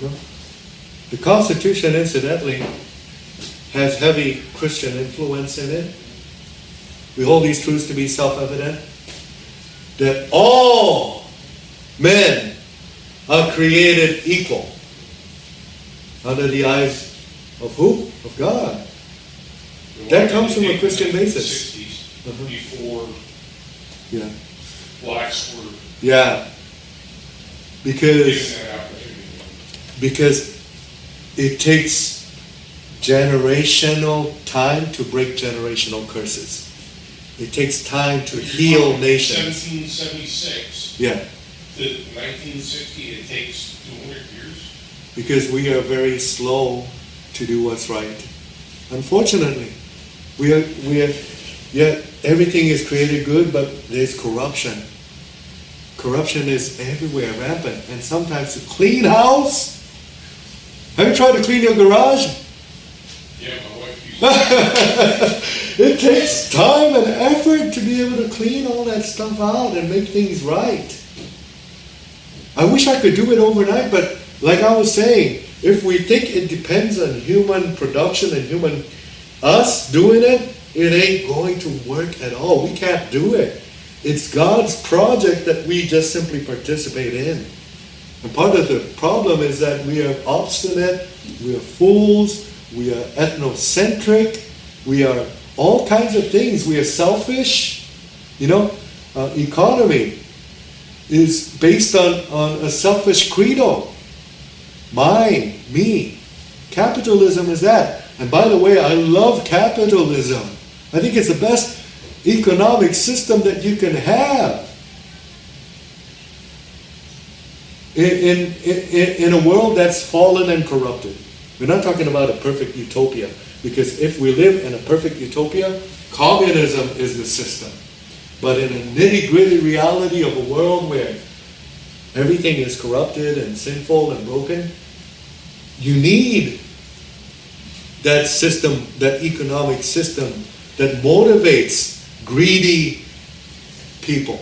No. The Constitution, incidentally, has heavy Christian influence in it. We hold these truths to be self-evident, that all men are created equal under the eyes of who? Of God. That comes from a Christian basis. 60s, before Yeah. blacks were Yeah. given that opportunity. Because it takes generational time to break generational curses. It takes time to heal nations. 1776 Yeah. to 1960, it takes 200 years. Because we are very slow to do what's right. Unfortunately, we are, yet everything is created good, but there's corruption. Corruption is everywhere, rampant. And sometimes to clean house, have you tried to clean your garage? Yeah, my wife used to. It takes time and effort to be able to clean all that stuff out and make things right. I wish I could do it overnight, but like I was saying, if we think it depends on human production and us doing it, it ain't going to work at all. We can't do it. It's God's project that we just simply participate in. And part of the problem is that we are obstinate, we are fools, we are ethnocentric, we are all kinds of things. We are selfish. Economy is based on a selfish credo. Mine, me. Capitalism is that. And by the way, I love capitalism. I think it's the best economic system that you can have. In a world that's fallen and corrupted. We're not talking about a perfect utopia. Because if we live in a perfect utopia, communism is the system. But in a nitty-gritty reality of a world where everything is corrupted and sinful and broken, you need that system, that economic system that motivates greedy people.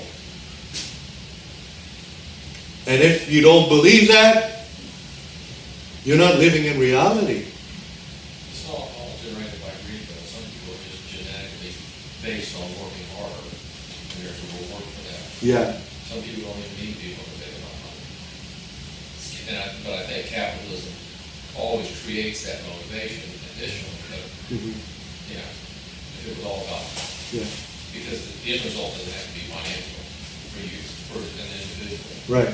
And if you don't believe that, you're not living in reality. It's not all generated by greed, though. Some people are just genetically based on working harder, and there's a reward for that. Yeah. Some people don't even need people if they don't know. But I think capitalism always creates that motivation additionally. But, if it was all about, Yeah. because the end result doesn't have to be financial for you, for an individual. Right.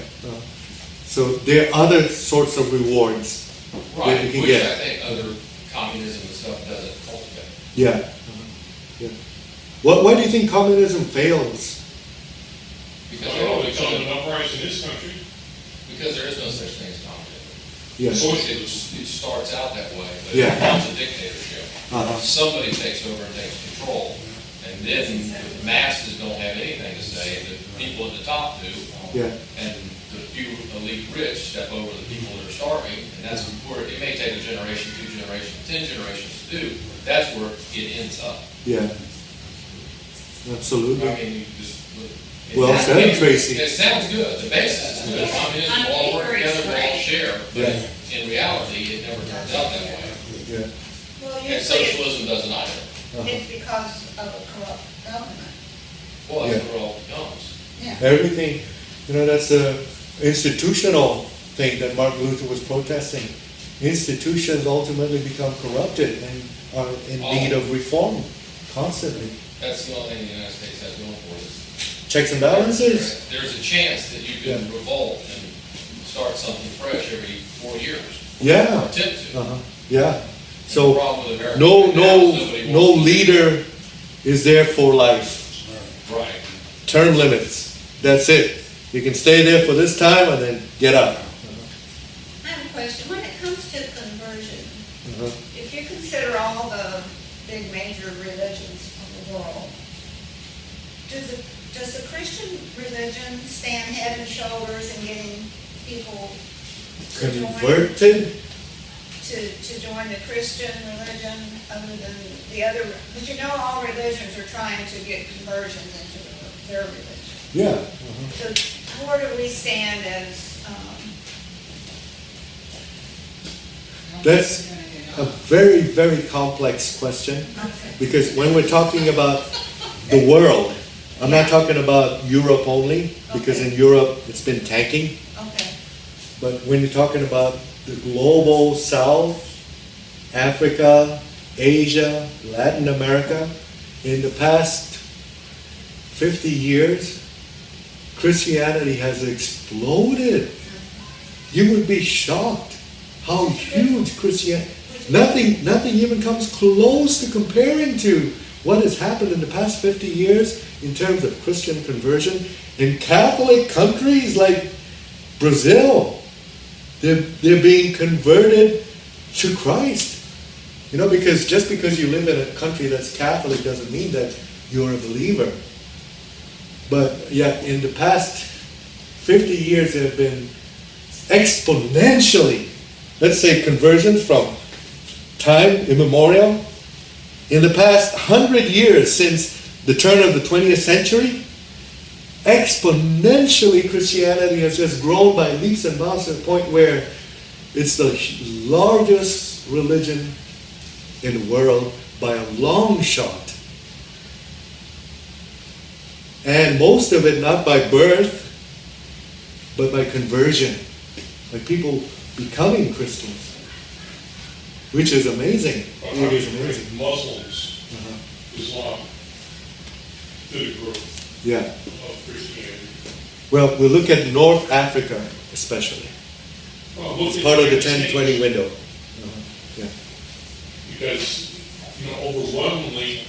So there are other sorts of rewards that Right, you can which get. I think other communism and stuff doesn't cultivate. Yeah. Yeah. Why do you think communism fails? Because Oh, it's on an uprising in this country. Because there is no such thing as communism. Yes. Of course, it starts out that way, but Yeah. it becomes a dictatorship. Uh-huh. Somebody takes over and takes control, and then the masses don't have anything to say, the people at the top do, Yeah. and the few elite rich step over the people that are starving, and that's where it may take a generation, 2 generations, 10 generations to do. That's where it ends up. Yeah. I Absolutely. mean, you just look. Well said, Tracy. It sounds good. The basis is good. Communism, all work together, we all share. But in reality, it never turns out that way. Yeah. Well, And usually socialism doesn't either. it's because of a corrupt government. Well, that's where it all comes. Yeah. Everything, that's the institutional thing that Martin Luther was protesting. Institutions ultimately become corrupted and are in need of reform constantly. That's the only thing the United States has going for it. Checks and balances. There's a chance that you can revolt and start something fresh every 4 years. Yeah. Or attempt to. Uh-huh. Yeah. The So problem with America no right now is nobody no wants to- leader is there for life. Right. Term limits. That's it. You can stay there for this time and then get out. I have a question. When it comes to conversion, Uh-huh. if you consider all the big major religions of the world, does the Christian religion stand head and shoulders in getting people to join, Converted? to join the Christian religion other than the other? But all religions are trying to get conversions into their religion. Yeah. So where do we stand as, That's a very, very complex question, because when we're talking about the world, I'm not talking about Europe only, because in Europe it's been tanking, okay, but when you're talking about the global South, Africa, Asia, Latin America, in the past 50 years, Christianity has exploded. You would be shocked how huge Christianity. Nothing even comes close to comparing to what has happened in the past 50 years in terms of Christian conversion in Catholic countries like Brazil. They're being converted to Christ. You know, because just because you live in a country that's Catholic doesn't mean that you're a believer. But yet in the past 50 years there have been exponentially, let's say, conversions from time immemorial. In the past 100 years since the turn of the 20th century, exponentially Christianity has just grown by leaps and bounds to the point where it's the largest religion in the world by a long shot. And most of it not by birth, but by conversion, by people becoming Christians, which is amazing. It is amazing. Muslims, Islam, to the growth Yeah. of Christianity. Well, we look at North Africa especially. Well, look It's at part of the United 10-20 States, window. Yeah. because, overwhelmingly,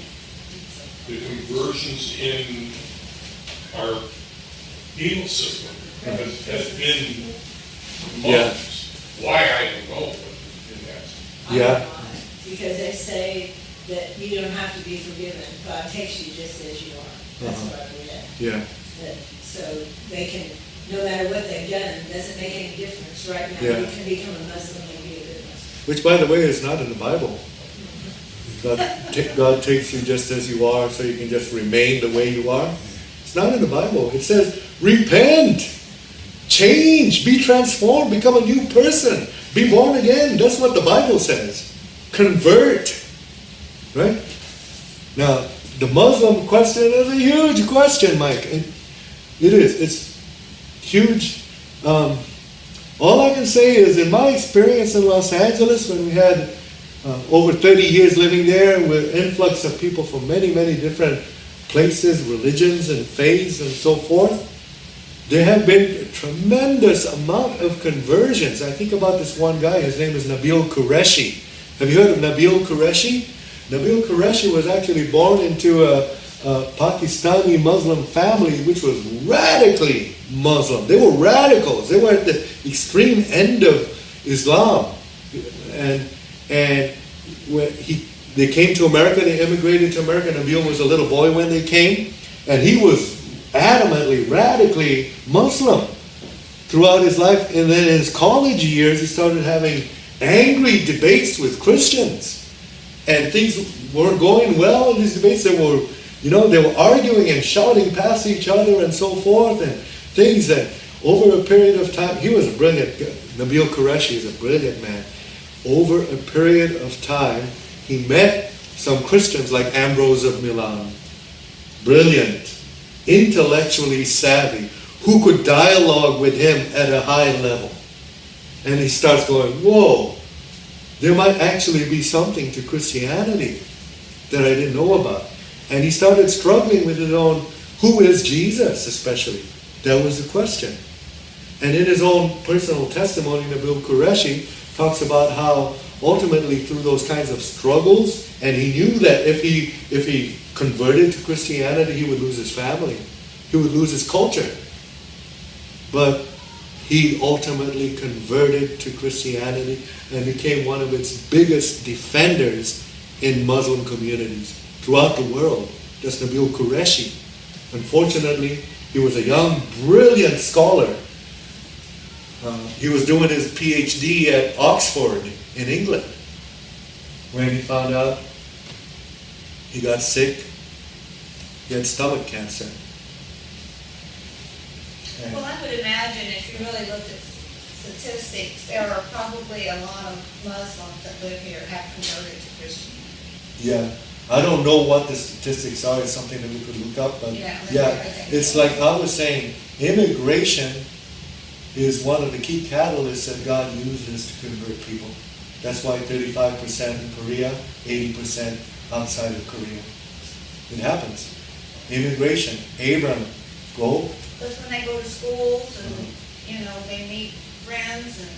the conversions in our penal system has been Yeah. Muslims. Why, I don't know, but it has. Yeah. Because they say that you don't have to be forgiven. God takes you just as you are. That's what I read. Yeah. That- So they can, no matter what they've done, doesn't make any difference. Right now, Yeah. you can become a Muslim and be a good Muslim. Which, by the way, is not in the Bible. God takes you just as you are so you can just remain the way you are. It's not in the Bible. It says, repent, change, be transformed, become a new person, be born again. That's what the Bible says. Convert. Right? Now, the Muslim question is a huge question, Mike. It is. It's huge. All I can say is, in my experience in Los Angeles, when we had over 30 years living there with influx of people from many, many different places, religions and faiths and so forth, there have been a tremendous amount of conversions. I think about this one guy, his name is Nabil Qureshi. Have you heard of Nabil Qureshi? Nabil Qureshi was actually born into a Pakistani Muslim family which was radically Muslim. They were radicals. They were at the extreme end of Islam. And when they came to America, they immigrated to America. Nabil was a little boy when they came, and he was adamantly, radically Muslim throughout his life. And then in his college years, he started having angry debates with Christians. And things weren't going well in these debates. They were arguing and shouting past each other and so forth, and things that over a period of time, he was a brilliant, Nabil Qureshi is a brilliant man. Over a period of time, he met some Christians like Ambrose of Milan, brilliant, intellectually savvy, who could dialogue with him at a high level. And he starts going, whoa, there might actually be something to Christianity that I didn't know about. And he started struggling with his own, who is Jesus especially? That was the question. And in his own personal testimony, Nabil Qureshi talks about how ultimately through those kinds of struggles, and he knew that if he converted to Christianity, he would lose his family. He would lose his culture. But he ultimately converted to Christianity and became one of its biggest defenders in Muslim communities throughout the world. That's Nabil Qureshi. Unfortunately, he was a young, brilliant scholar. He was doing his PhD at Oxford in England when he found out he got sick. He had stomach cancer. Well, I would imagine if you really looked at statistics, there are probably a lot of Muslims that live here have converted to Christianity. Yeah, I don't know what the statistics are, it's something that we could look up, but Yeah, yeah, I think it's so. like I was saying, immigration is one of the key catalysts that God uses to convert people. That's why 35% in Korea, 80% outside of Korea. It happens. Immigration, Abram, go. Because when they go to schools and, you know, they meet friends and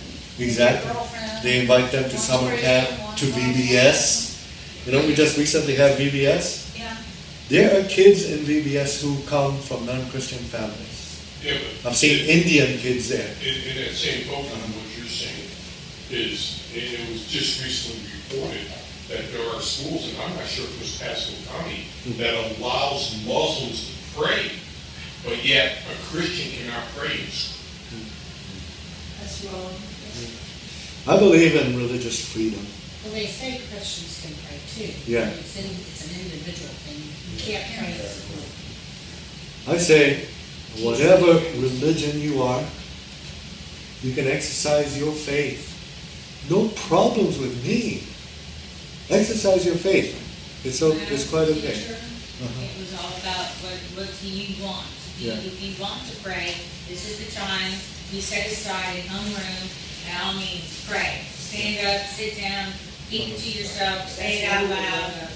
Exactly. girlfriends. They invite them to One's summer Christian, camp, one's to Muslim. VBS. You know, we just recently had VBS. Yeah. There are kids in VBS who come from non-Christian families. Yeah, but. I've seen Indian kids there. In that same token, what you're saying is, it was just recently reported that there are schools, and I'm not sure if it was Pasco County, that allows Muslims to pray, but yet a Christian cannot pray in school. That's wrong. I believe in religious freedom. Well, they say Christians can pray too. Yeah. It's an individual thing. You can't pray as a group. I say, whatever religion you are, you can exercise your faith. No problems with me. Exercise your faith. It's quite okay. It was all about what do you want? Yeah. If you want to pray, this is the time you set aside in homeroom, and all means pray. Stand up, sit down, keep it to yourself, say it out loud.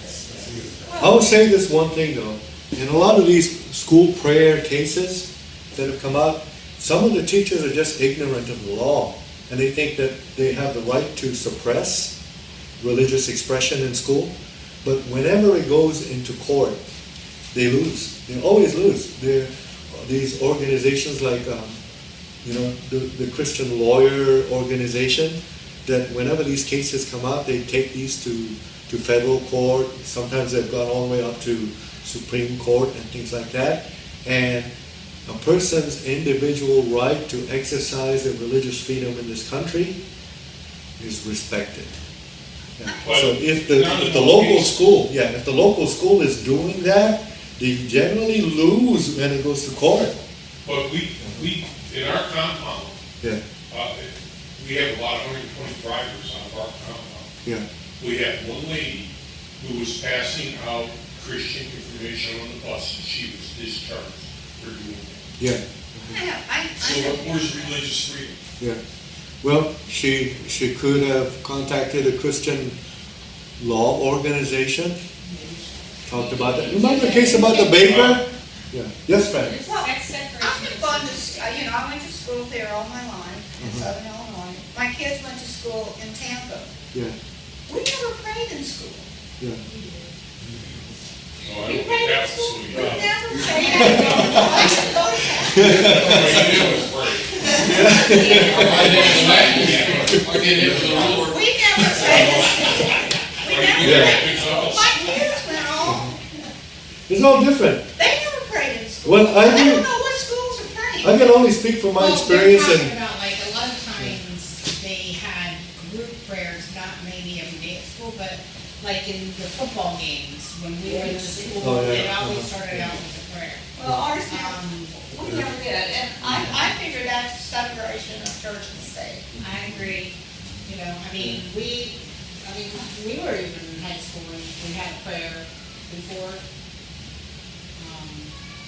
I will say this one thing though. In a lot of these school prayer cases that have come out, some of the teachers are just ignorant of the law, and they think that they have the right to suppress religious expression in school. But whenever it goes into court, they lose. They always lose. These organizations like, the Christian lawyer organization, that whenever these cases come out, they take these to federal court. Sometimes they've gone all the way up to Supreme Court and things like that. And a person's individual right to exercise their religious freedom in this country is respected. Yeah. Well, So if the local school is doing that, they generally lose when it goes to court. But we, in our compound, Yeah, we have about 120 drivers on our compound. yeah. We had one lady who was passing out Christian information on the bus, and she was discharged for doing that. Yeah, So where's religious freedom? yeah. Well, she could have contacted a Christian law organization, talked about that. Remember the case about the baker? Yeah. Yes, Fran? Well, That's I've separation. gone to, I went to school there all my life in Southern Illinois. My kids went to school in Tampa. Yeah, We never prayed in school. yeah. No, I We don't think prayed in that's school. what We you got. never prayed. I didn't go to Catholic. All you do is pray. I get it with the Lord. We never prayed in school. We never Yeah. prayed in school. My kids went all, It's all different. they never prayed in school. Well, I don't do- know what schools are praying. I can only speak from my Well, experience they're talking and, about, like, a lot of times they had group prayers, not maybe every day at school, but like in the football games, when we went to school, Oh, yeah. it always started out with a prayer. Well, ours never, Um, we never did. And I figure that's separation of church and state. I agree, you know, we were even in high school and we had prayer before,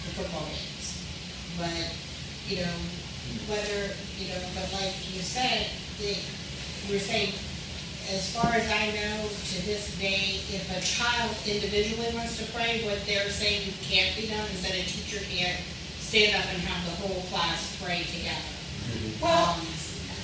the football games. But, but like you said, we're saying, as far as I know, to this day, if a child individually wants to pray, what they're saying can't be done is that a teacher can't stand up and have the whole class pray together. Well,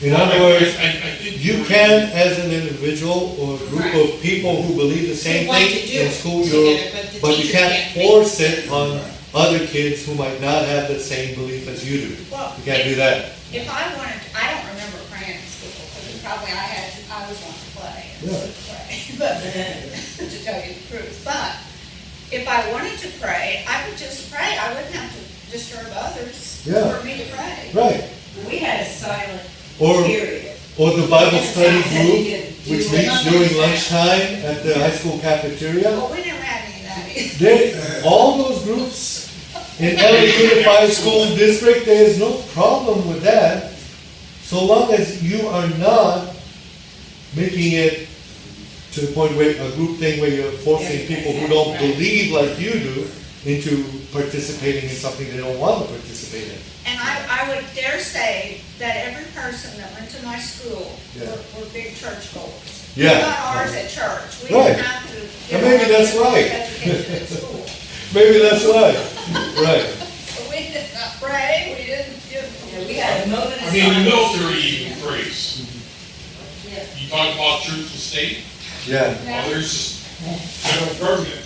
in other words, I think you can, as an individual or a group of people who believe the same They want thing to do in it school, together, but the but you teacher can't can't force it on other kids who might not have the same belief as you do. Well, You can't do that. if I wanted, I don't remember praying in school, because probably I was wanting to play. And Yeah. pray, but, to tell you the truth. But if I wanted to pray, I would just pray. I wouldn't have to disturb others Yeah. for me to pray. Right. We had a silent Or period. the Bible study That group, you didn't do which it. meets during lunchtime at the high school cafeteria. Well, we never had any of that either. All those groups, in LA Unified School District, there is no problem with that, so long as you are not making it to the point where a group thing where you're forcing people who don't believe like you do into participating in something they don't want to participate in. And I would dare say that every person that went to my school Yeah. were big church goers. Yeah. We got ours at church. We Right. didn't have to. And maybe that's right. Education at school. Maybe that's right. Right. But we did not pray, we didn't, We had a moment of I mean, the silence. military even prays. Yeah. You talk about church and state, Yeah. well, there's just federal government.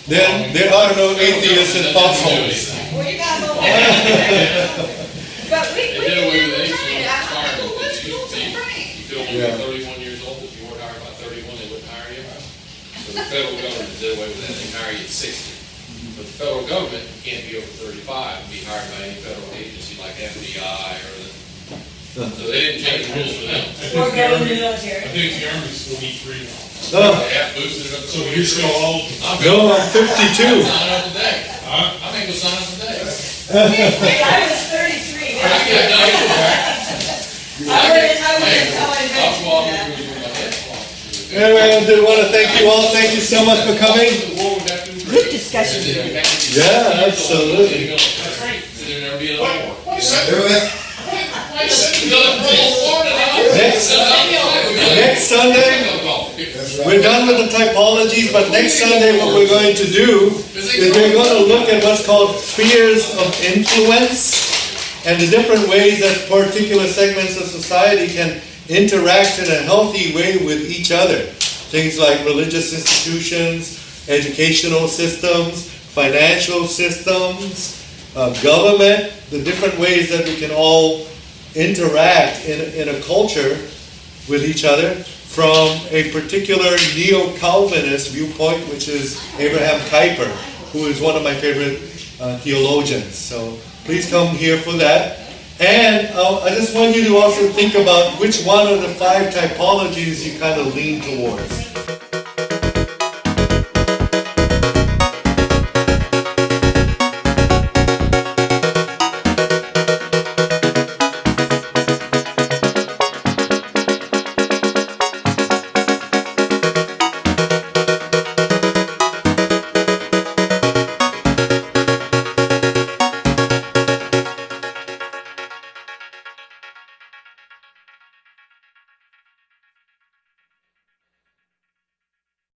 Then there are no atheists in foxholes. well, you got a little. But we They did away didn't with age pray. limit I requirement, don't know what because it schools used to be, are praying. you could only Yeah. be 31 years old. If you weren't hired by 31, they wouldn't hire you. So the federal government did away with that, they hire you at 60. But the federal government, you can't be over 35 and be hired by any federal agency like FBI or the, so they didn't change the rules for them. Or go in the I military. think the Army's 43 now. Oh, They have boosted it up to So you're still old. I'm no, I'm 52. sign up today. Huh? I may go sign up today. I was 33. I get done. I wouldn't I'll venture go all to the that. way with my head. Anyway, I did want to thank you all. Thank you so much for coming. Good discussion. Yeah, absolutely. That's right. So there'll never be another war. Why Next Sunday, we're done with the typologies, but next Sunday what we're going to do is we're going to look at what's called spheres of influence and the different ways that particular segments of society can interact in a healthy way with each other. Things like religious institutions, educational systems, financial systems, government, the different ways that we can all interact in a culture with each other from a particular neo-Calvinist viewpoint, which is Abraham Kuyper, who is one of my favorite theologians. So please come here for that. And I just want you to also think about which one of the 5 typologies you kind of lean towards.